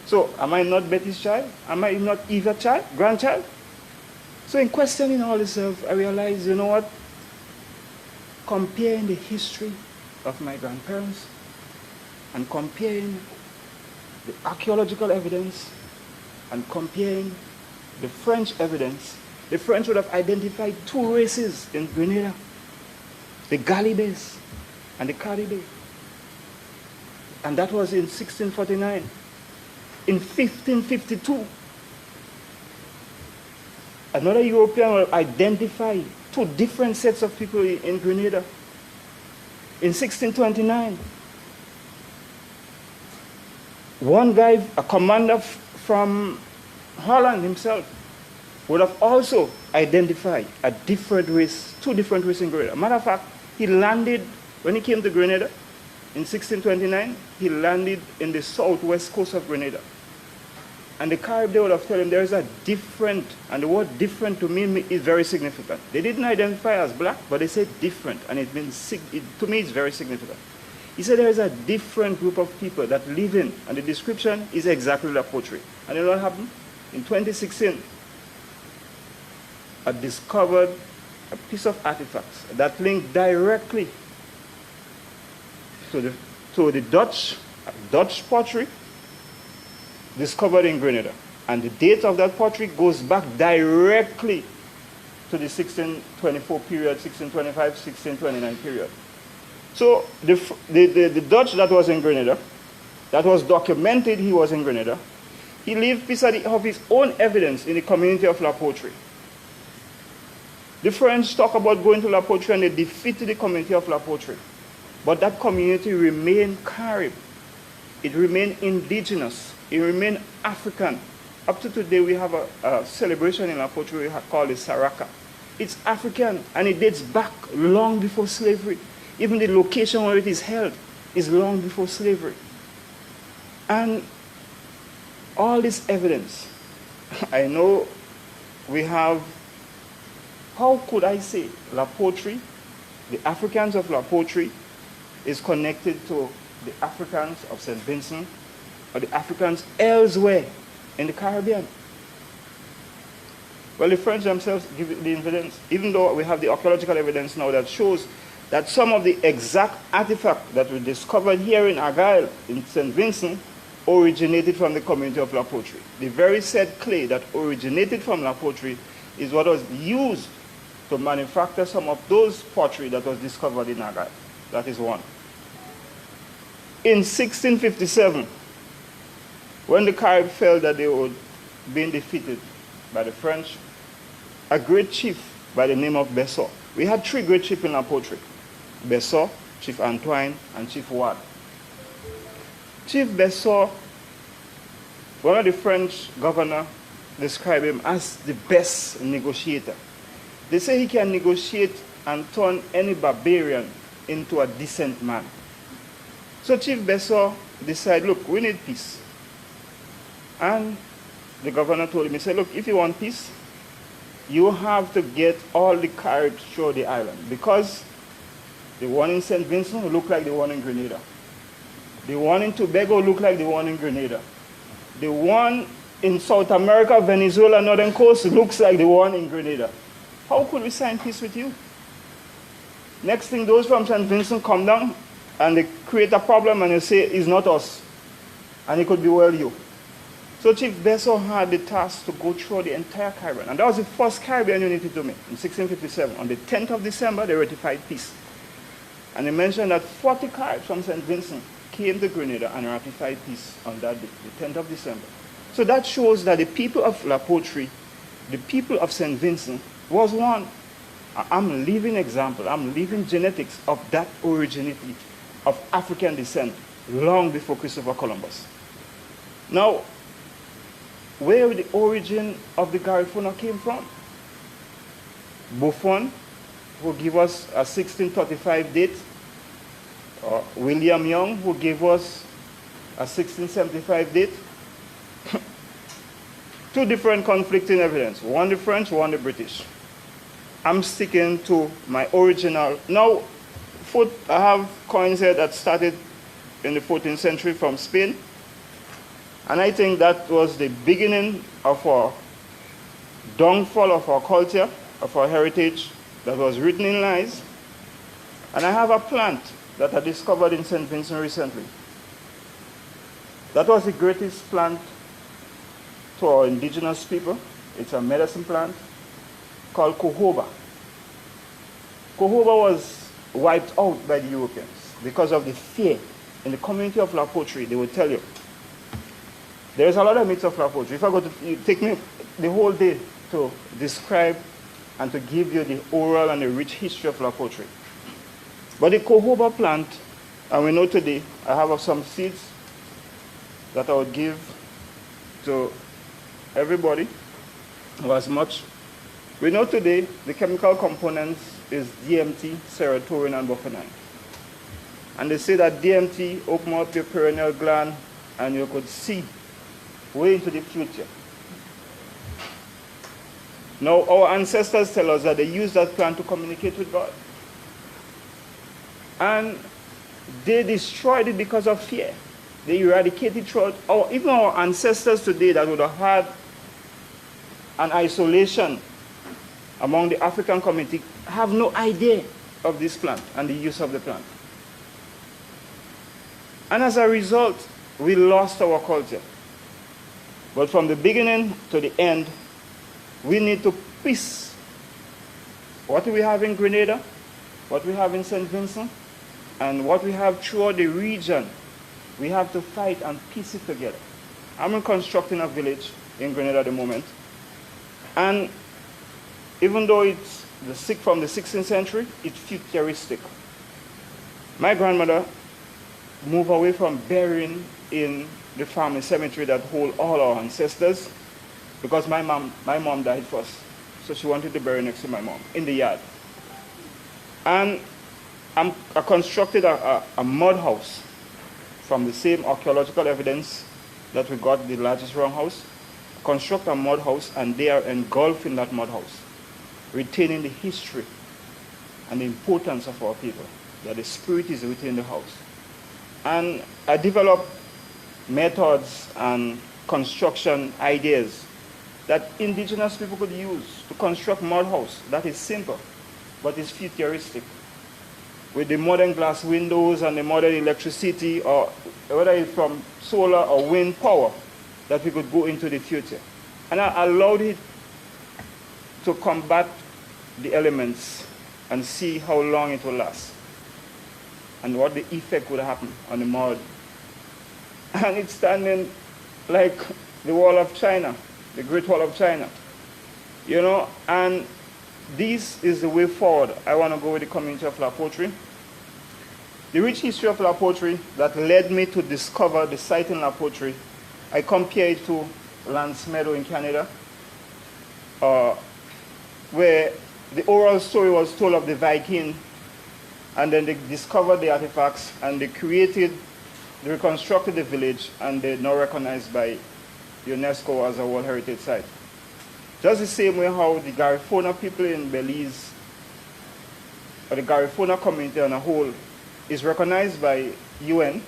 So am I not Betty's child? Am I not Eva's child, grandchild? So in questioning all this stuff, I realized, you know what? Comparing the history of my grandparents and comparing the archaeological evidence and comparing the French evidence, the French would have identified 2 races in Grenada, the Galibes and the Caribes. And that was in 1649. In 1552, another European will identify 2 different sets of people in Grenada. In 1629, one guy, a commander from Holland himself, would have also identified a different race, 2 different races in Grenada. Matter of fact, he landed, when he came to Grenada in 1629, he landed in the southwest coast of Grenada. And the Caribbean, they would have told him there is a different, and the word different to me is very significant. They didn't identify as black, but they said different, and it means, to me it's very significant. He said there is a different group of people that live in, and the description is exactly La Poterie. And you know what happened? In 2016, I discovered a piece of artifacts that linked directly to the Dutch pottery discovered in Grenada. And the date of that pottery goes back directly to the 1624 period, 1625, 1629 period. So the Dutch that was in Grenada, that was documented he was in Grenada, he lived beside of his own evidence in the community of La Poterie. The French talk about going to La Poterie and they defeated the community of La Poterie. But that community remained Carib. It remained indigenous. It remained African. Up to today, we have a celebration in La Poterie called the Saraka. It's African, and it dates back long before slavery. Even the location where it is held is long before slavery. And all this evidence, I know we have, how could I say, La Poterie, the Africans of La Poterie, is connected to the Africans of St. Vincent or the Africans elsewhere in the Caribbean? Well, the French themselves give the evidence, even though we have the archaeological evidence now that shows that some of the exact artifacts that were discovered here in Argyle, in St. Vincent, originated from the community of La Poterie. The very said clay that originated from La Poterie is what was used to manufacture some of those pottery that was discovered in Argyle. That is one. In 1657, when the Carib felt that they were being defeated by the French, a great chief by the name of Bessot. We had three great chiefs in La Poterie: Bessot, Chief Antoine, and Chief Ward. Chief Bessot, one of the French governors described him as the best negotiator. They say he can negotiate and turn any barbarian into a decent man. So Chief Bessot decided, look, we need peace. And the governor told him, he said, look, if you want peace, you have to get all the Caribs through the island, because the one in St. Vincent look like the one in Grenada. The one in Tobago look like the one in Grenada. The one in South America, Venezuela, Northern Coast looks like the one in Grenada. How could we sign peace with you? Next thing, those from St. Vincent come down and they create a problem and they say, it's not us. And it could be well you. So Chief Bessot had the task to go through the entire Caribbean. And that was the first Caribbean unity to me in 1657. On the 10th of December, they ratified peace. And they mentioned that 40 Caribs from St. Vincent came to Grenada and ratified peace on that day, the 10th of December. So that shows that the people of La Poterie, the people of St. Vincent, was one. I'm a living example. I'm living genetics of that originality of African descent long before Christopher Columbus. Now, where the origin of the Garifuna came from? Buffon, who gave us a 1635 date, or William Young, who gave us a 1675 date. Two different conflicting evidence, one the French, one the British. I'm sticking to my original. Now, I have coins here that started in the 14th century from Spain. And I think that was the beginning of our downfall of our culture, of our heritage, that was written in lies. And I have a plant that I discovered in St. Vincent recently. That was the greatest plant to our indigenous people. It's a medicine plant called cohoba. Cohoba was wiped out by the Europeans because of the fear. In the community of La Poterie, they would tell you, there's a lot of myths of La Poterie. If I go to, you take me the whole day to describe and to give you the oral and the rich history of La Poterie. But the cohoba plant, and we know today, I have some seeds that I would give to everybody who has much. We know today the chemical components is DMT, serotonin, and bufotenin. And they say that DMT open up your pineal gland and you could see way into the future. Now, our ancestors tell us that they used that plant to communicate with God. And they destroyed it because of fear. They eradicated throughout, or even our ancestors today that would have had an isolation among the African community have no idea of this plant and the use of the plant. And as a result, we lost our culture. But from the beginning to the end, we need to piece what we have in Grenada, what we have in St. Vincent, and what we have throughout the region. We have to fight and piece it together. I'm constructing a village in Grenada at the moment. And even though it's from the 16th century, it's futuristic. My grandmother moved away from burying in the family cemetery that hold all our ancestors because my mom died first. So she wanted to bury next to my mom in the yard. And I constructed a mud house from the same archaeological evidence that we got the largest roundhouse. Construct a mud house, and they are engulfed in that mud house, retaining the history and the importance of our people, that the spirit is within the house. And I developed methods and construction ideas that indigenous people could use to construct mud house that is simple, but is futuristic. With the modern glass windows and the modern electricity, or whether it's from solar or wind power, that we could go into the future. And I allowed it to combat the elements and see how long it will last and what the effect would happen on the mud. And it's standing like the Wall of China, the Great Wall of China. You know, and this is the way forward. I want to go with the community of La Poterie. The rich history of La Poterie that led me to discover the site in La Poterie, I compare it to Lance Meadow in Canada, where the oral story was told of the Viking, and then they discovered the artifacts, and they reconstructed the village, and they're now recognized by UNESCO as a World Heritage Site. Just the same way how the Garifuna people in Belize, or the Garifuna community on a whole, is recognized by UN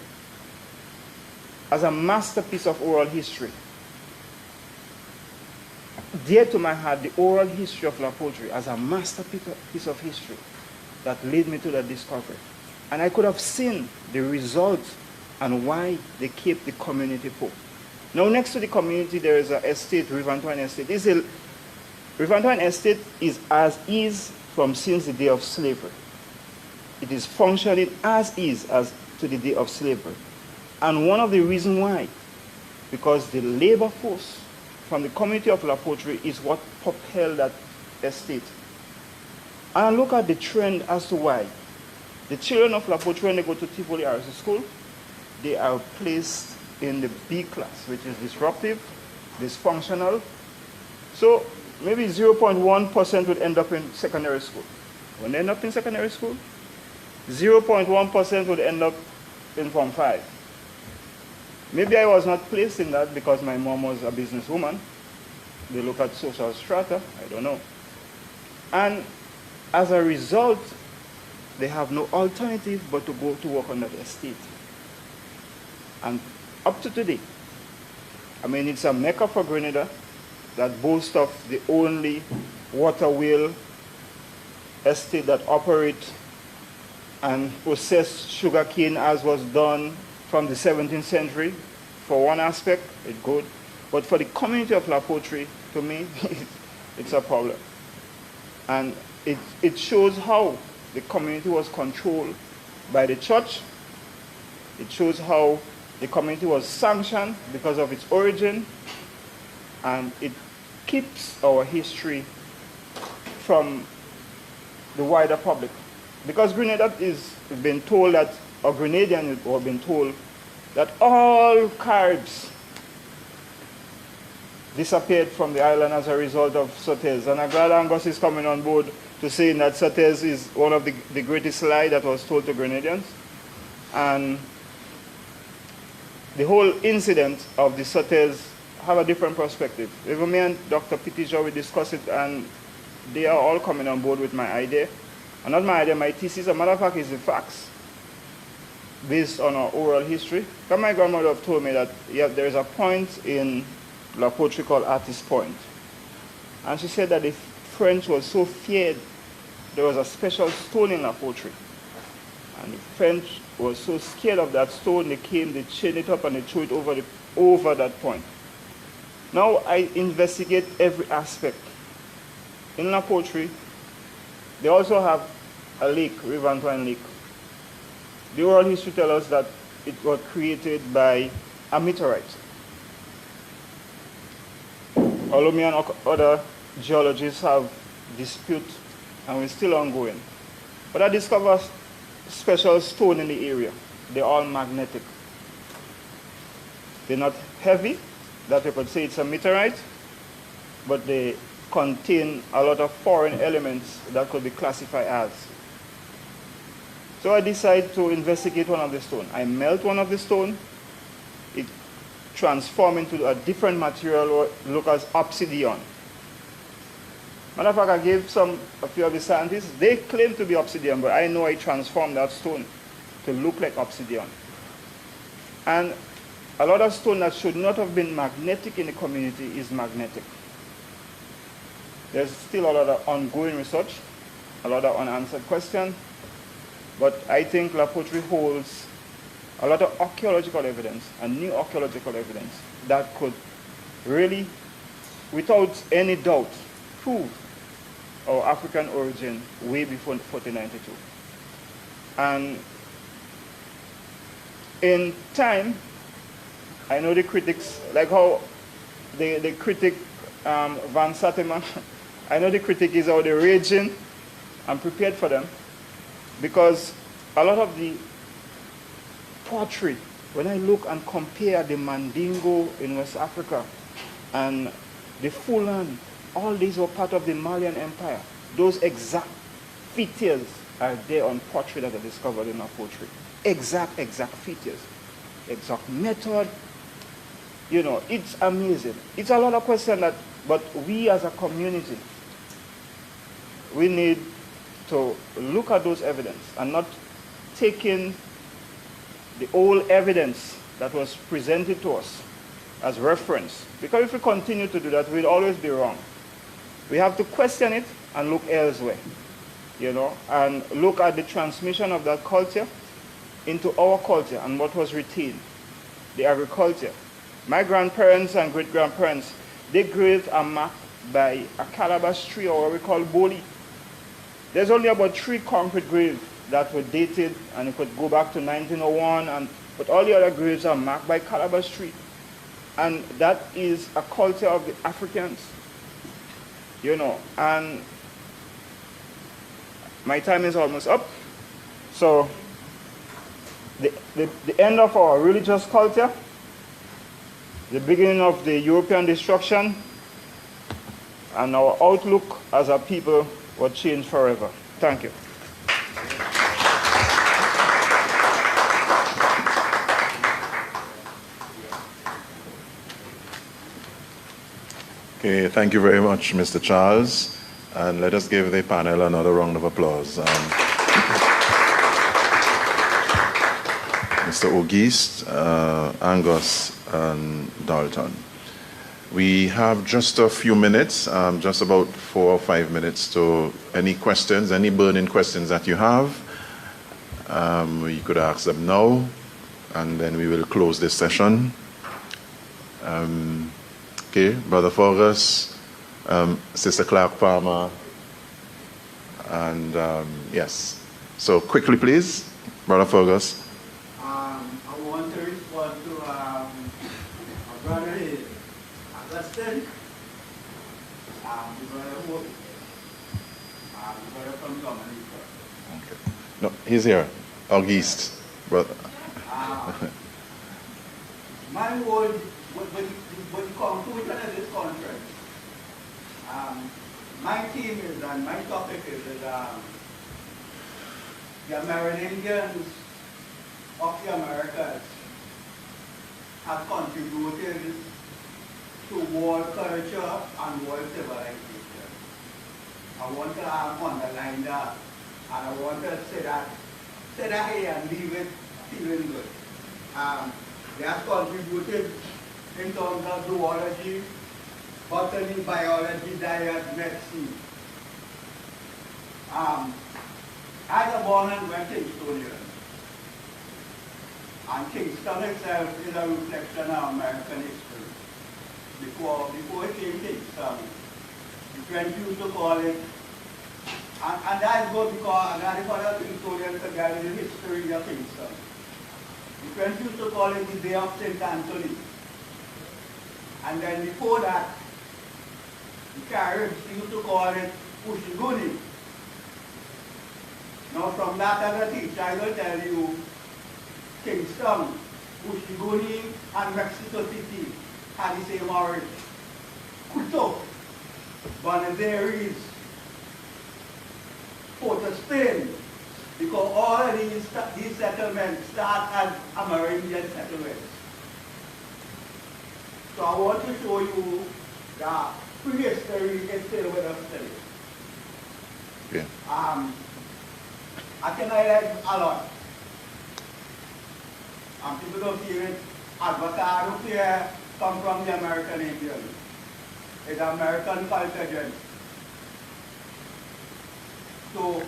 as a masterpiece of oral history. Dear to my heart, the oral history of La Poterie as a masterpiece of history that led me to that discovery. And I could have seen the results and why they kept the community poor. Now, next to the community, there is an estate, Rivantoine Estate. Rivantoine Estate is as is from since the day of slavery. It is functioning as is as to the day of slavery. And one of the reasons why, because the labor force from the community of La Poterie is what propelled that estate. And look at the trend as to why. The children of La Poterie, when they go to Tivoli RC School, they are placed in the B class, which is disruptive, dysfunctional. So maybe 0.1% would end up in secondary school. When they end up in secondary school, 0.1% would end up in Form 5. Maybe I was not placed in that because my mom was a businesswoman. They look at social strata, I don't know. And as a result, they have no alternative but to go to work on that estate. And up to today, I mean, it's a mecca for Grenada that boasts of the only water wheel estate that operates and process sugarcane as was done from the 17th century. For one aspect, it's good. But for the community of La Poterie, to me, it's a problem. And it shows how the community was controlled by the church. It shows how the community was sanctioned because of its origin. And it keeps our history from the wider public. Because Grenada is been told that, or Grenadians have been told that all Caribs disappeared from the island as a result of Sotes. And I'm glad Angus is coming on board to say that Sotes is one of the greatest lies that was told to Grenadians. And the whole incident of the Sotes have a different perspective. Even me and Dr. Pitija, we discussed it, and they are all coming on board with my idea. And not my idea, my thesis. As a matter of fact, is the facts based on our oral history. Because my grandmother have told me that there is a point in La Poterie called Artist Point. And she said that the French was so feared, there was a special stone in La Poterie. And the French was so scared of that stone, they came, they chained it up, and they threw it over that point. Now I investigate every aspect. In La Poterie, they also have a lake, Rivantoine Lake. The oral history tells us that it was created by a meteorite. Although me and other geologists have dispute, and we're still ongoing. But I discovered special stone in the area. They're all magnetic. They're not heavy, that we could say it's a meteorite, but they contain a lot of foreign elements that could be classified as. So I decided to investigate one of the stones. I melt one of the stone, it transforms into a different material, look as obsidian. Matter of fact, I gave a few of the scientists, they claim to be obsidian, but I know I transformed that stone to look like obsidian. And a lot of stone that should not have been magnetic in the community is magnetic. There's still a lot of ongoing research, a lot of unanswered questions, but I think La Poterie holds a lot of archaeological evidence and new archaeological evidence that could really, without any doubt, prove our African origin way before 1492. And in time, I know the critics, like how the critic Van Sateman, I know the critic is out there raging. I'm prepared for them because a lot of the pottery, when I look and compare the Mandingo in West Africa and the Fulan, all these were part of the Malian Empire. Those exact features are there on pottery that are discovered in our pottery. Exact features, exact method. You know, it's amazing. It's a lot of questions that, but we as a community, we need to look at those evidence and not taking the old evidence that was presented to us as reference. Because if we continue to do that, we'll always be wrong. We have to question it and look elsewhere, you know, and look at the transmission of that culture into our culture and what was retained, the agriculture. My grandparents and great-grandparents, their graves are marked by a calabash tree or what we call boli. There's only about 3 concrete graves that were dated and it could go back to 1901, but all the other graves are marked by calabash tree. And that is a culture of the Africans, you know. And my time is almost up. So the end of our religious culture, the beginning of the European destruction, and our outlook as a people will change forever. Thank you. Okay, thank you very much, Mr. Charles. And let us give the panel another round of applause. Mr. Auguste, Angus, and Dalton. We have just a few minutes, just about 4 or 5 minutes to any questions, any burning questions that you have. You could ask them now, and then we will close this session. Okay, Brother Fergus, Sister Clark Palmer, and yes. So quickly, please, Brother Fergus. I want to respond to my brother here, Augustine, the brother Hope, the brother from Dominica. Okay. No, he's here. Auguste, brother. My word, when you come to each other this conference, my theme is, and my topic is that the Amerindians of the Americas have contributed to world culture and world civilization. I want to underline that, and I want to say that here and leave it feeling good. They have contributed in terms of zoology, botany, biology, diet, medicine. I was born and went Kingstonian. And Kingston itself is a reflection of American history. Before it came Kingston, the French used to call it, and that's good because that's the other Kingstonians together in the history of Kingston. The French used to call it the Bay of St. Anthony. And then before that, the Caribs used to call it Ushiguni. Now from that as a teacher, I will tell you, Kingston, Ushiguni, and Mexico City had the same origin. Kuto. Buenos Aires, Port of Spain, because all of these settlements start as Amerindian settlements. So I want to show you that prehistory is still with us today. Okay. I can highlight a lot. People don't see it. Avocado here come from the American Indian. It's American culture gen. So,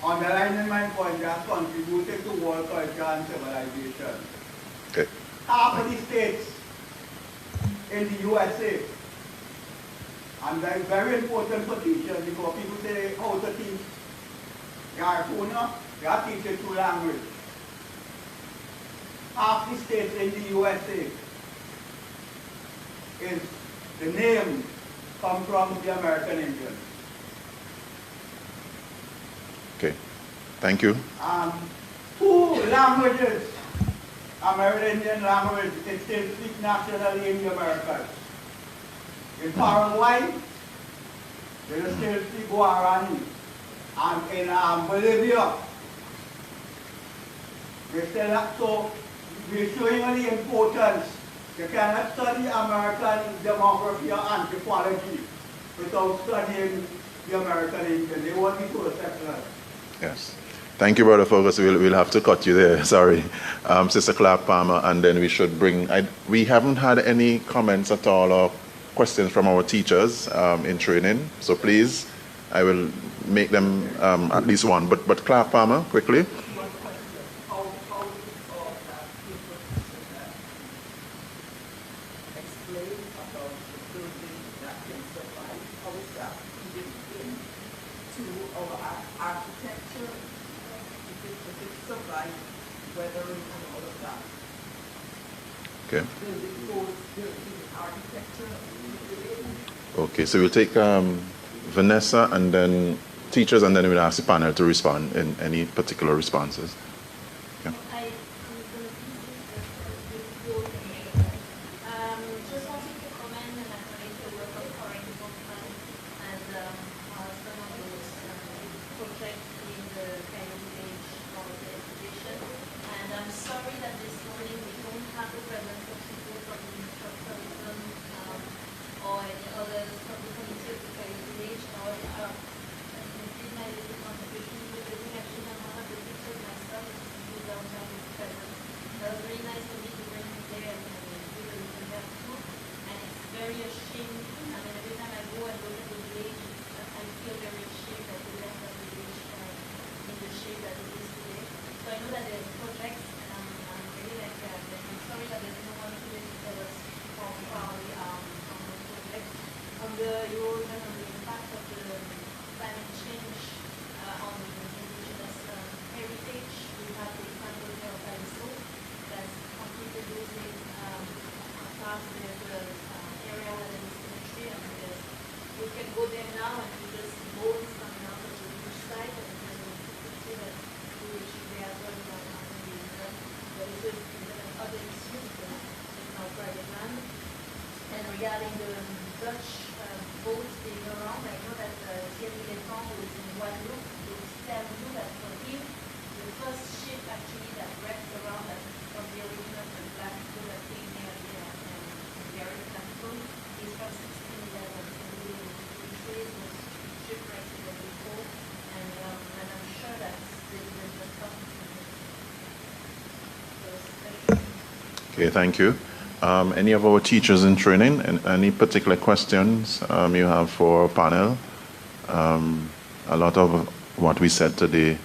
underlining my point, they have contributed to world culture and civilization. Okay. Half of the states in the USA, and that is very important for teachers because people say how to teach Garifuna, they are teaching two languages. Half the states in the USA is the name come from the American Indian. Okay. Thank you. Two languages, American Indian language, is still speak nationally in the Americas. In Paraguay, they still speak Guarani. And in Bolivia, they still have, so we're showing the importance. You cannot study American demography or anthropology without studying the American Indian. They want me to accept that. Yes. Thank you, Brother Fergus. We'll have to cut you there. Sorry. Sister Clark Palmer, and then we should bring... we haven't had any comments at all or questions from our teachers in training. So please, I will make them at least one. But Clark Palmer, quickly. Okay. Okay, so we'll take Vanessa and then teachers, and then we'll ask the panel to respond in any particular responses. Yeah. Just wanted to comment and acknowledge the work of current development and some of those projects in the kind of age of the education. And I'm sorry that this morning we don't have the presence of people from the Ministry of Tourism or any others from the Committee of the Caribbean Village. Or did my little contribution to the building. Actually, I'm one of the pictures myself, which is downtown with presence. That was very nice for me to bring you there and do the little help too. And it's very ashamed. I mean, every time I go and look at the village, I feel very ashamed that we left the village in the shape that it is today. So I know that there's projects, and I'm really like, I'm sorry that there's no one here to tell us how far we are on those projects. On the erosion, on the impact of the climate change on indigenous heritage, we have the example here of ISO that's completely losing past the area where there is cemetery, and we can go there now and we just bones coming out of the beach side, and there's a see that we should be as well on the river. But it's just other issues, but it's not private land. And regarding the Dutch boats being around, I know that Thierry Leton, who is in Guadeloupe, will tell you that for him, the first ship actually that wrecked around that from the origin of the black people that came here and Garifuna is from 1611. So we trace those shipwrecks that before, and I'm sure that there's just something to do. Okay, thank you. Any of our teachers in training, and any particular questions you have for our panel? A lot of what we said today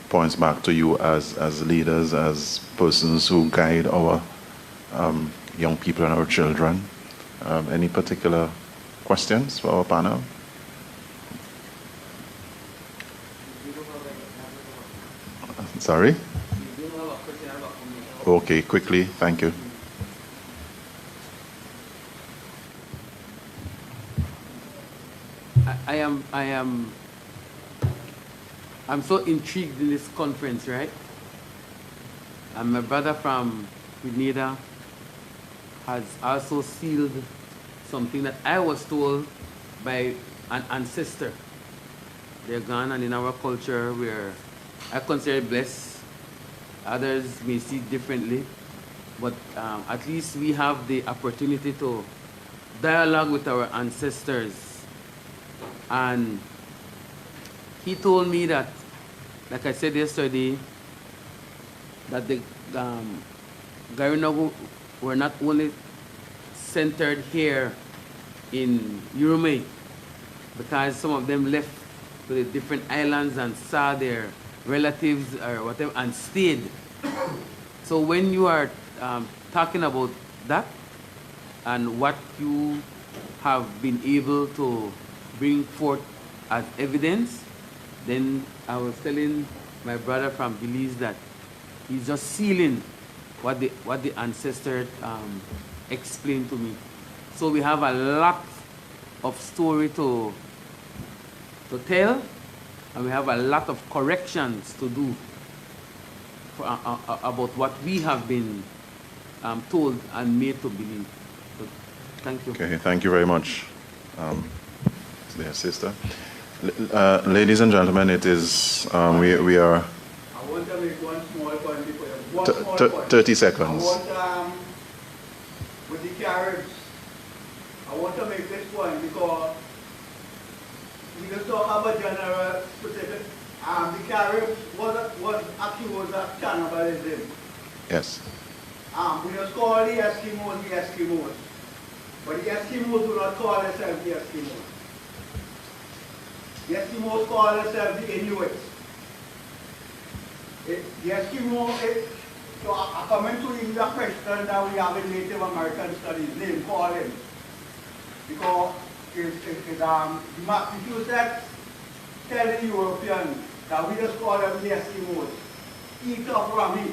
points back to you as leaders, as persons who guide our young people and our children. Any particular questions for our panel? Sorry? Okay, quickly, thank you. I'm so intrigued in this conference, right? And my brother from Grenada has also sealed something that I was told by an ancestor. They're gone, and in our culture, where I consider it blessed. Others may see it differently, but at least we have the opportunity to dialogue with our ancestors. And he told me that, like I said yesterday, that the Garifuna were not only centered here in Urume, because some of them left to the different islands and saw their relatives or whatever and stayed. So when you are talking about that and what you have been able to bring forth as evidence, then I was telling my brother from Belize that he's just sealing what the ancestor explained to me. So we have a lot of story to tell, and we have a lot of corrections to do for, about what we have been told and made to believe. So, thank you. Okay, thank you very much, dear sister. Ladies and gentlemen, it is, we are... I want to make one small point before you. One small point. 30 seconds. I want, with the Caribs, I want to make this point because we just talk about general specific. The Caribs was accused of cannibalism. Yes. We just call the Eskimos. But the Eskimos do not call themselves the Eskimos. The Eskimos call themselves the Inuits. The Eskimo, so I come into the question that we have in Native American studies, name calling. Because the Massachusetts tell the Europeans that we just call them the Eskimos. Eat of Rami.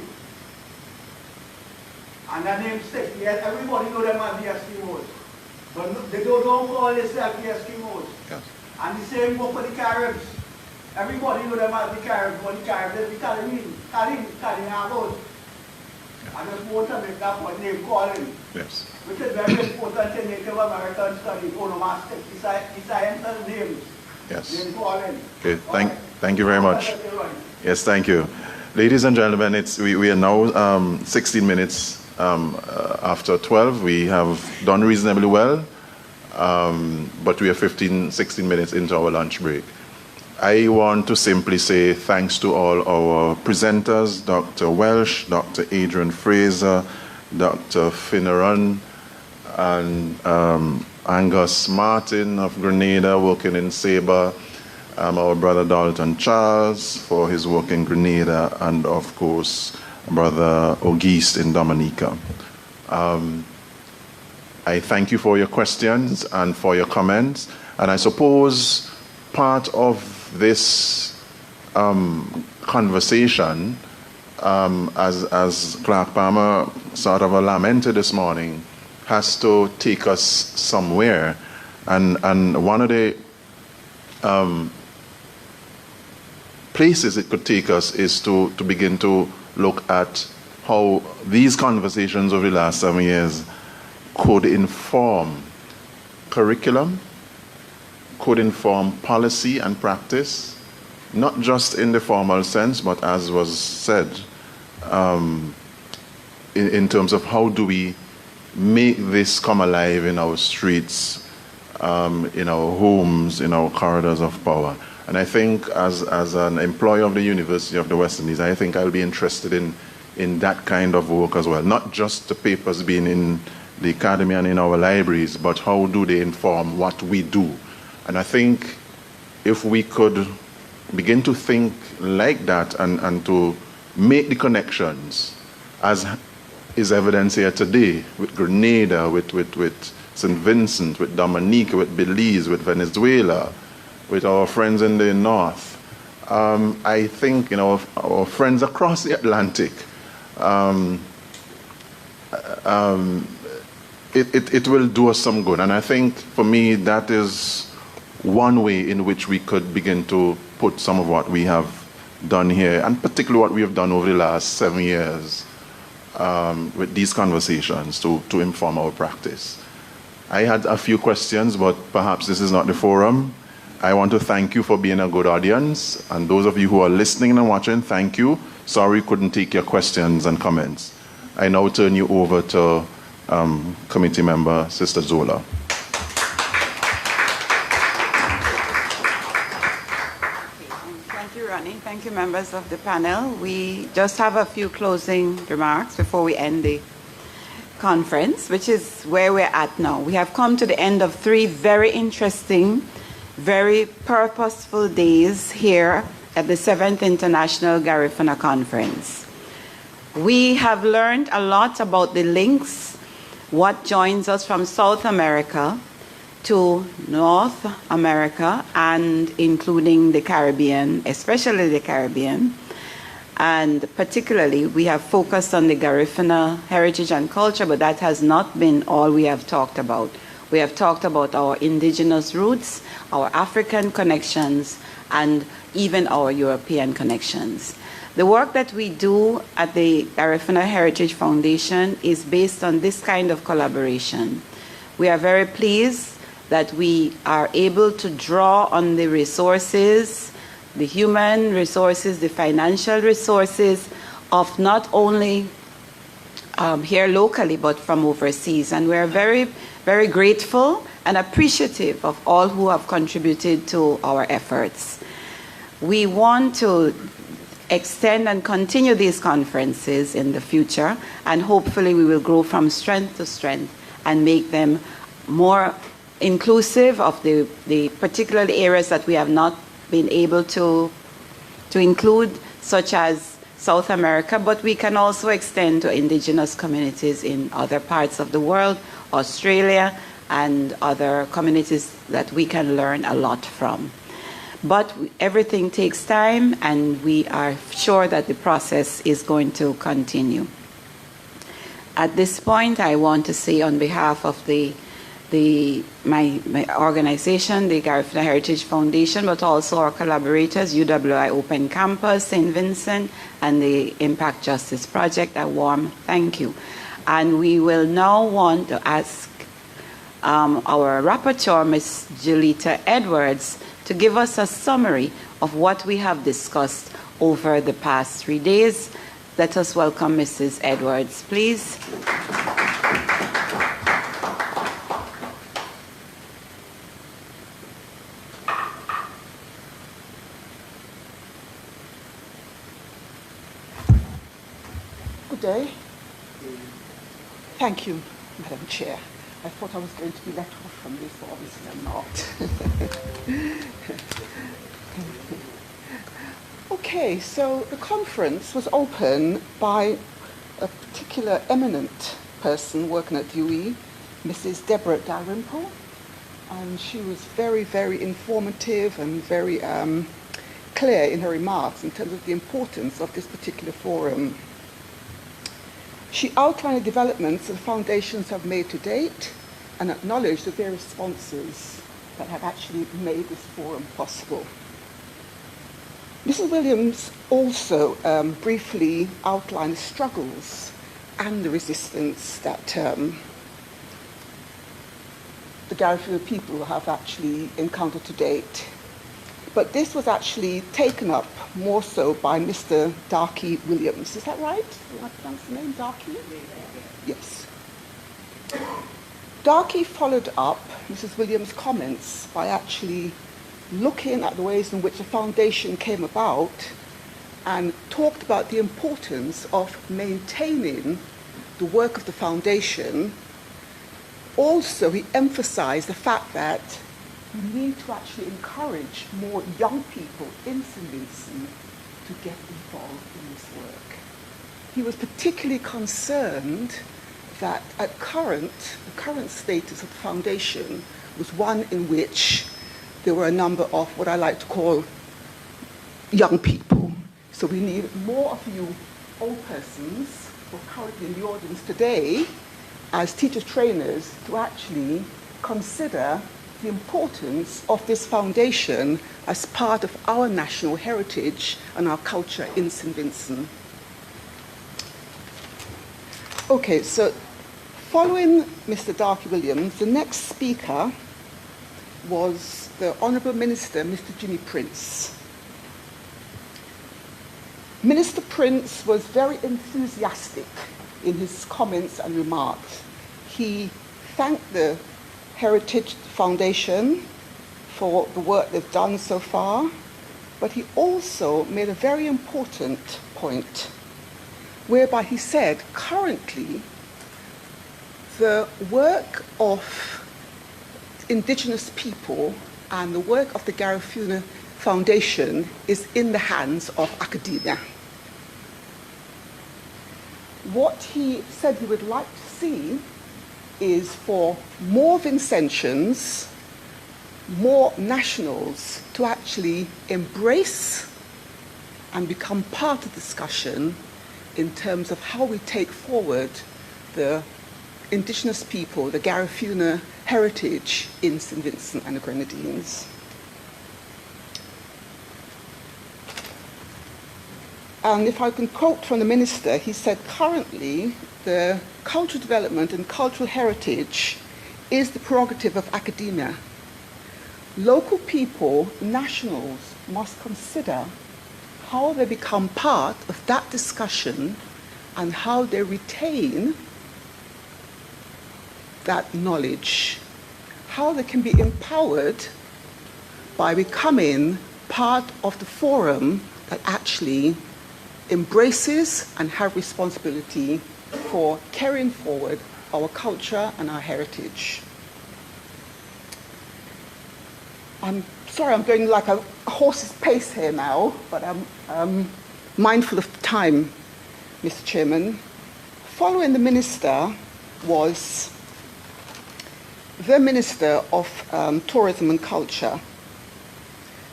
And the name sticks. Yes, everybody know them as the Eskimos. But no, they don't call themselves the Eskimos. Yes. And the same go for the Caribs. Everybody know them as the Caribs, but the Caribs is the Caribs. I just want to make that point, name calling. Yes. Which is very important in Native American studies, onomastic, the scientific names. Yes. Name calling. Okay, thank you very much. Yes, thank you. Ladies and gentlemen, we are now 16 minutes after 12. We have done reasonably well, but we are 16 minutes into our lunch break. I want to simply say thanks to all our presenters, Dr. Welsh, Dr. Adrian Fraser, Dr. Finneran, and Angus Martin of Grenada working in Sabre, our brother Dalton Charles for his work in Grenada, and of course, Brother Auguste in Dominica. I thank you for your questions and for your comments, and I suppose part of this conversation, as Clark Palmer sort of lamented this morning, has to take us somewhere. And one of the places it could take us is to begin to look at how these conversations over the last 7 years could inform curriculum, could inform policy and practice, not just in the formal sense, but as was said, in terms of how do we make this come alive in our streets, in our homes, in our corridors of power. And I think as an employee of the University of the West Indies, I think I'll be interested in that kind of work as well. Not just the papers being in the academy and in our libraries, but how do they inform what we do? And I think if we could begin to think like that and to make the connections, as is evidence here today, with Grenada, with St. Vincent, with Dominica, with Belize, with Venezuela, with our friends in the north, I think our friends across the Atlantic, it will do us some good. And I think for me that is one way in which we could begin to put some of what we have done here, and particularly what we have done over the last 7 years with these conversations to inform our practice. I had a few questions, but perhaps this is not the forum. I want to thank you for being a good audience. And those of you who are listening and watching, thank you. Sorry couldn't take your questions and comments. I now turn you over to committee member Sister Zola. Thank you, Ronnie. Thank you, members of the panel. We just have a few closing remarks before we end the conference, which is where we're at now. We have come to the end of 3 very interesting, very purposeful days here at the 7th International Garifuna Conference. We have learned a lot about the links, what joins us from South America to North America, and including the Caribbean, especially the Caribbean. And particularly, we have focused on the Garifuna heritage and culture, but that has not been all we have talked about. We have talked about our indigenous roots, our African connections, and even our European connections. The work that we do at the Garifuna Heritage Foundation is based on this kind of collaboration. We are very pleased that we are able to draw on the resources, the human resources, the financial resources of not only here locally, but from overseas. And we're very, very grateful and appreciative of all who have contributed to our efforts. We want to extend and continue these conferences in the future, and hopefully we will grow from strength to strength and make them more inclusive of the particular areas that we have not been able to include, such as South America, but we can also extend to indigenous communities in other parts of the world, Australia, and other communities that we can learn a lot from. But everything takes time, and we are sure that the process is going to continue. At this point, I want to say on behalf of my organization, the Garifuna Heritage Foundation, but also our collaborators, UWI Open Campus, St. Vincent, and the Impact Justice Project, a warm thank you. And we will now want to ask our rapporteur, Ms. Julita Edwards, to give us a summary of what we have discussed over the past 3 days. Let us welcome Mrs. Edwards, please. Good day. Thank you, Madam Chair. I thought I was going to be let off from this, but obviously I'm not. Okay, so the conference was opened by a particular eminent person working at UE, Mrs. Deborah Dalrymple, and she was very, very informative and very clear in her remarks in terms of the importance of this particular forum. She outlined the developments that the foundations have made to date and acknowledged the various sponsors that have actually made this forum possible. Mrs. Williams also briefly outlined the struggles and the resistance that the Garifuna people have actually encountered to date. But this was actually taken up more so by Mr. Darky Williams. Is that right? Do I pronounce the name, Darky? Yes. Darky followed up Mrs. Williams' comments by actually looking at the ways in which the foundation came about and talked about the importance of maintaining the work of the foundation. Also, he emphasized the fact that we need to actually encourage more young people in St. Vincent to get involved in this work. He was particularly concerned that the current status of the foundation was one in which there were a number of what I like to call young people. So we need more of you old persons who are currently in the audience today as teacher trainers to actually consider the importance of this foundation as part of our national heritage and our culture in St. Vincent. Okay, so Following Mr. Darky Williams, the next speaker was the Honourable Minister, Mr. Jimmy Prince. Minister Prince was very enthusiastic in his comments and remarks. He thanked the Heritage Foundation for the work they've done so far, but he also made a very important point, whereby he said currently the work of indigenous people and the work of the Garifuna Foundation is in the hands of academia. What he said he would like to see is for more Vincentians, more nationals to actually embrace and become part of the discussion in terms of how we take forward the indigenous people, the Garifuna heritage in St. Vincent and the Grenadines. And if I can quote from the minister, he said, currently the cultural development and cultural heritage is the prerogative of academia. Local people, nationals, must consider how they become part of that discussion and how they retain that knowledge, how they can be empowered by becoming part of the forum that actually embraces and have responsibility for carrying forward our culture and our heritage. I'm sorry, I'm going like a horse's pace here now, but I'm mindful of time, Mr. Chairman. Following the minister was the Minister of Tourism and Culture.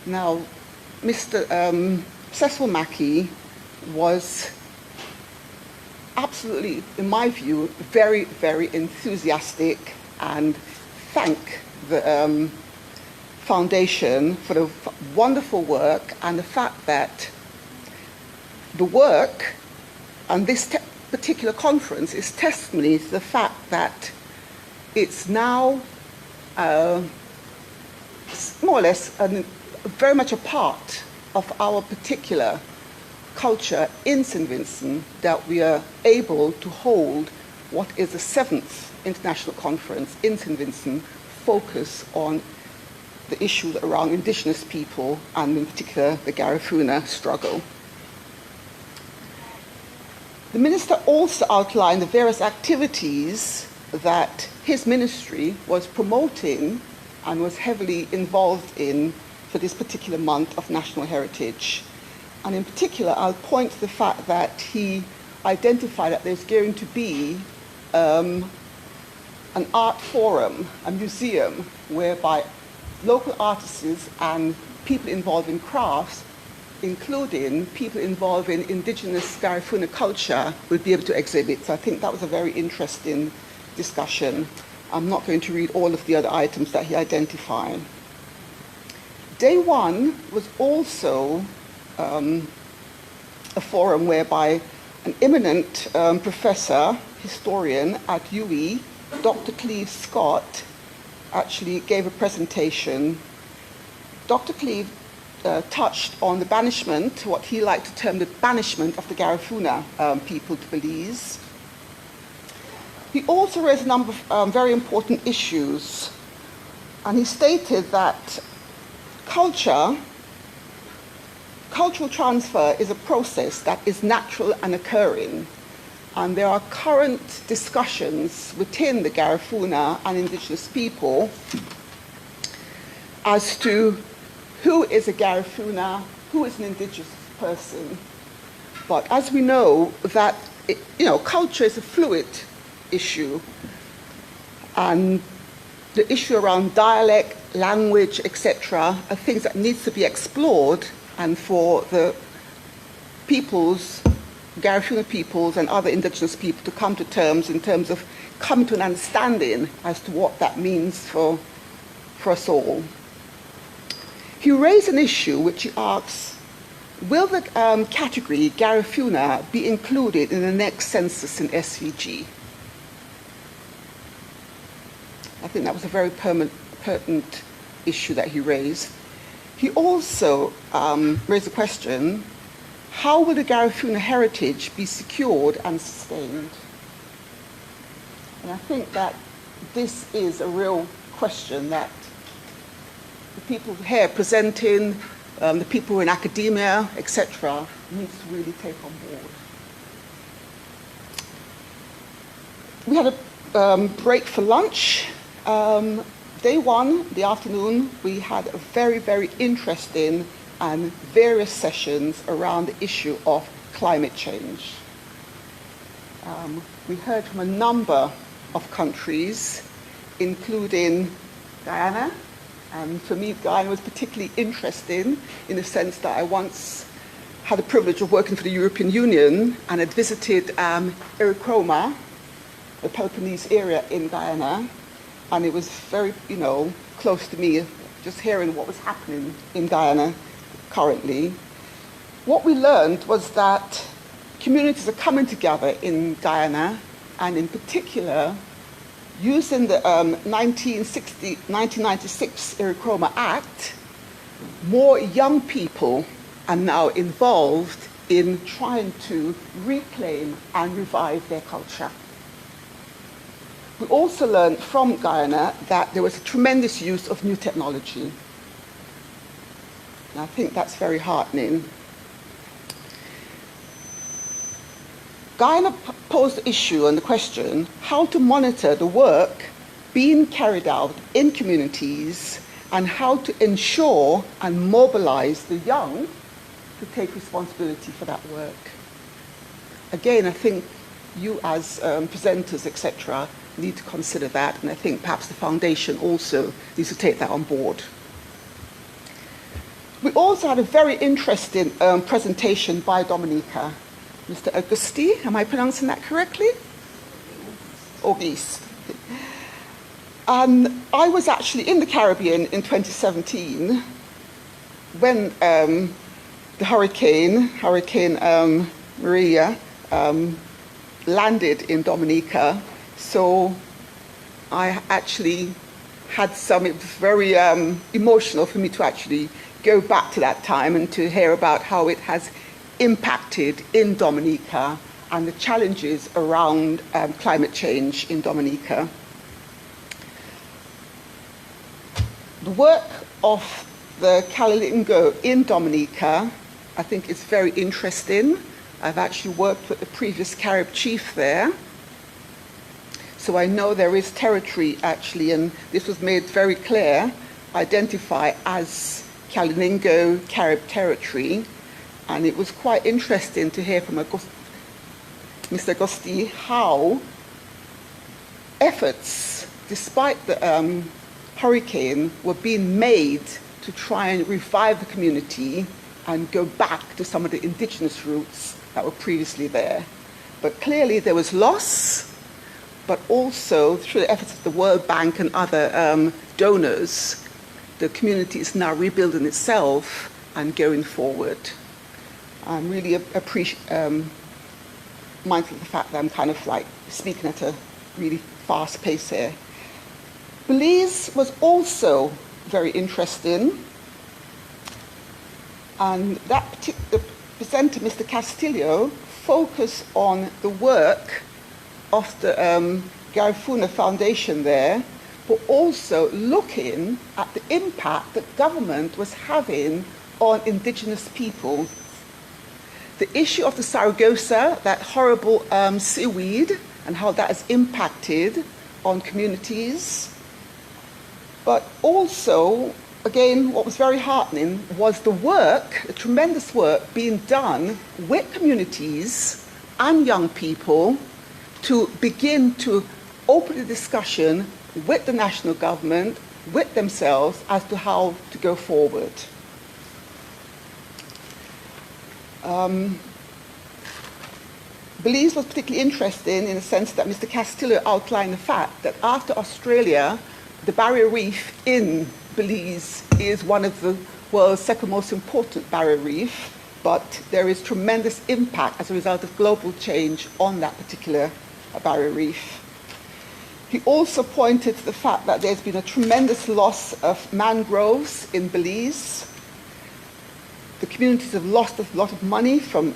Now, Mr. Cecil Mackey was absolutely, in my view, very, very enthusiastic and thanked the foundation for the wonderful work and the fact that the work and this particular conference is testimony to the fact that it's now more or less very much a part of our particular culture in St. Vincent that we are able to hold what is the 7th International Conference in St. Vincent, focus on the issues around indigenous people and in particular the Garifuna struggle. The minister also outlined the various activities that his ministry was promoting and was heavily involved in for this particular month of national heritage. And in particular, I'll point to the fact that he identified that there's going to be an art forum, a museum, whereby local artists and people involved in crafts, including people involved in indigenous Garifuna culture, would be able to exhibit. So I think that was a very interesting discussion. I'm not going to read all of the other items that he identified. Day one was also a forum whereby an eminent professor, historian at UE, Dr. Cleve Scott, actually gave a presentation. Dr. Cleve touched on the banishment, what he liked to term the banishment of the Garifuna people to Belize. He also raised a number of very important issues, and he stated that cultural transfer is a process that is natural and occurring, and there are current discussions within the Garifuna and indigenous people as to who is a Garifuna, who is an indigenous person. But as we know, that culture is a fluid issue, and the issue around dialect, language, etc., are things that need to be explored, and for the peoples, Garifuna peoples and other indigenous people to come to terms in terms of coming to an understanding as to what that means for us all. He raised an issue which he asks, will the category Garifuna be included in the next census in SVG? I think that was a very pertinent issue that he raised. He also raised the question, how will the Garifuna heritage be secured and sustained? And I think that this is a real question that the people here presenting, the people in academia, etc., need to really take on board. We had a break for lunch. Day one, the afternoon, we had a very, very interesting and various sessions around the issue of climate change. We heard from a number of countries, including Guyana. And for me, Guyana was particularly interesting in the sense that I once had the privilege of working for the European Union and had visited Ericoma, the Peloponnese area in Guyana, and it was very, close to me, just hearing what was happening in Guyana currently. What we learned was that communities are coming together in Guyana, and in particular, using the 1996 Ericoma Act, more young people are now involved in trying to reclaim and revive their culture. We also learned from Guyana that there was a tremendous use of new technology. And I think that's very heartening. Guyana posed the issue and the question how to monitor the work being carried out in communities and how to ensure and mobilize the young to take responsibility for that work. Again, I think you as presenters, etc., need to consider that, and I think perhaps the foundation also needs to take that on board. We also had a very interesting presentation by Dominica. Mr. Augusti, am I pronouncing that correctly? Auguste. And I was actually in the Caribbean in 2017 when the Hurricane Maria, landed in Dominica. So I actually had it was very emotional for me to actually go back to that time and to hear about how it has impacted in Dominica and the challenges around climate change in Dominica. The work of the Calilingo in Dominica, I think, is very interesting. I've actually worked with the previous Carib chief there. So I know there is territory actually, and this was made very clear, identified as Calilingo Carib territory. And it was quite interesting to hear from Mr. Agosti how efforts, despite the hurricane, were being made to try and revive the community and go back to some of the indigenous roots that were previously there. But clearly there was loss, but also through the efforts of the World Bank and other donors, the community is now rebuilding itself and going forward. I'm really mindful of the fact that I'm kind of like speaking at a really fast pace here. Belize was also very interesting, and the presenter, Mr. Castillo, focused on the work of the Garifuna Foundation there, but also looking at the impact that government was having on indigenous people. The issue of the Saragossa, that horrible seaweed, and how that has impacted on communities. But also, again, what was very heartening was the work, the tremendous work being done with communities and young people to begin to open a discussion with the national government, with themselves, as to how to go forward. Belize was particularly interesting in the sense that Mr. Castillo outlined the fact that after Australia, the barrier reef in Belize is one of the world's second most important barrier reef, but there is tremendous impact as a result of global change on that particular barrier reef. He also pointed to the fact that there's been a tremendous loss of mangroves in Belize. The communities have lost a lot of money from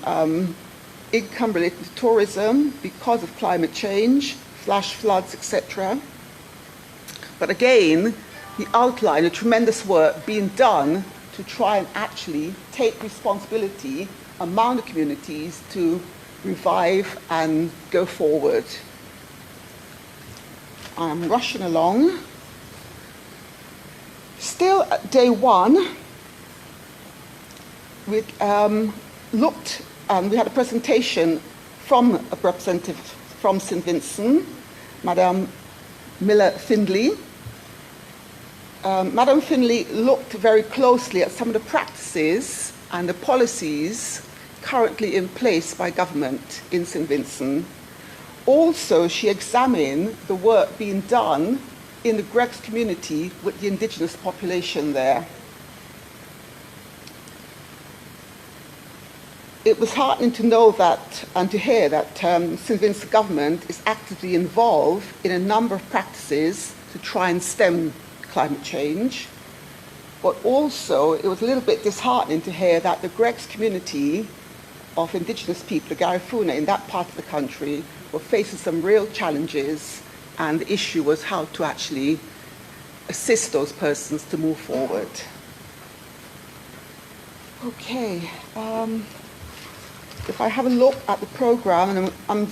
income related to tourism because of climate change, flash floods, etc. But again, he outlined a tremendous work being done to try and actually take responsibility among the communities to revive and go forward. I'm rushing along. Still at day one, we looked and we had a presentation from a representative from St. Vincent, Madame Miller Findley. Madame Findley looked very closely at some of the practices and the policies currently in place by government in St. Vincent. Also, she examined the work being done in the Greg's community with the indigenous population there. It was heartening to know that and to hear that St. Vincent government is actively involved in a number of practices to try and stem climate change. But also, it was a little bit disheartening to hear that the Greg's community of indigenous people, the Garifuna, in that part of the country, were facing some real challenges, and the issue was how to actually assist those persons to move forward. Okay, if I have a look at the program, and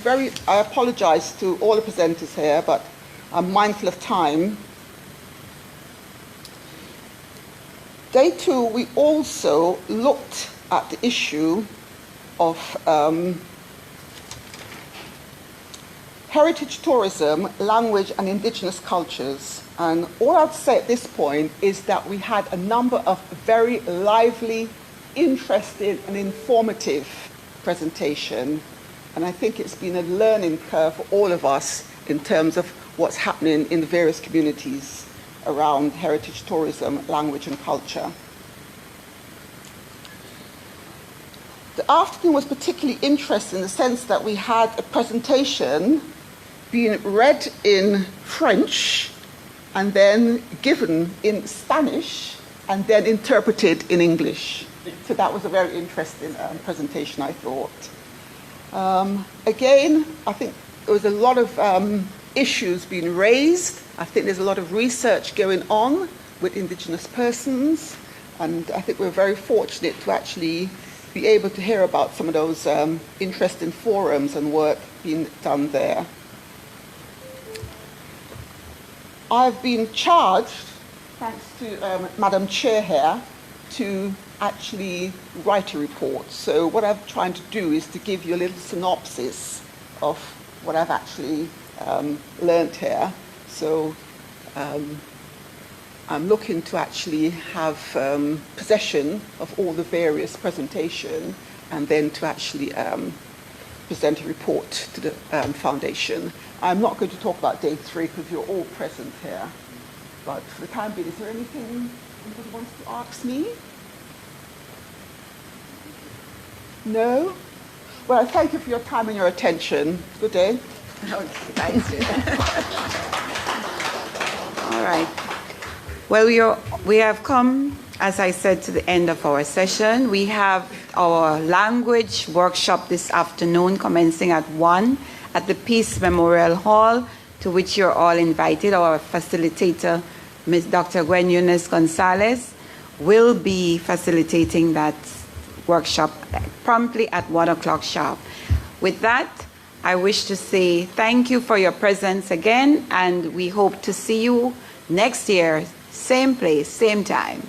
I apologize to all the presenters here, but I'm mindful of time. Day two, we also looked at the issue of heritage tourism, language and indigenous cultures. And all I'd say at this point is that we had a number of very lively, interesting and informative presentation. And I think it's been a learning curve for all of us in terms of what's happening in the various communities around heritage tourism, language and culture. The afternoon was particularly interesting in the sense that we had a presentation being read in French and then given in Spanish and then interpreted in English. So that was a very interesting presentation, I thought. Again, I think there was a lot of issues being raised. I think there's a lot of research going on with indigenous persons, and I think we're very fortunate to actually be able to hear about some of those interesting forums and work being done there. I've been charged, thanks to Madam Chair here, to actually write a report. So what I'm trying to do is to give you a little synopsis of what I've actually learned here. So I'm looking to actually have possession of all the various presentation and then to actually present a report to the foundation. I'm not going to talk about day three because you're all present here. But for the time being, is there anything anybody wants to ask me? No? Well, thank you for your time and your attention. Good day. Thanks. All right. Well, we have come, as I said, to the end of our session. We have our language workshop this afternoon commencing at 1 at the Peace Memorial Hall, to which you're all invited. Our facilitator, Ms. Dr. Gwen Eunice Gonzalez, will be facilitating that workshop promptly at 1 o'clock sharp. With that, I wish to say thank you for your presence again, and we hope to see you next year, same place, same time.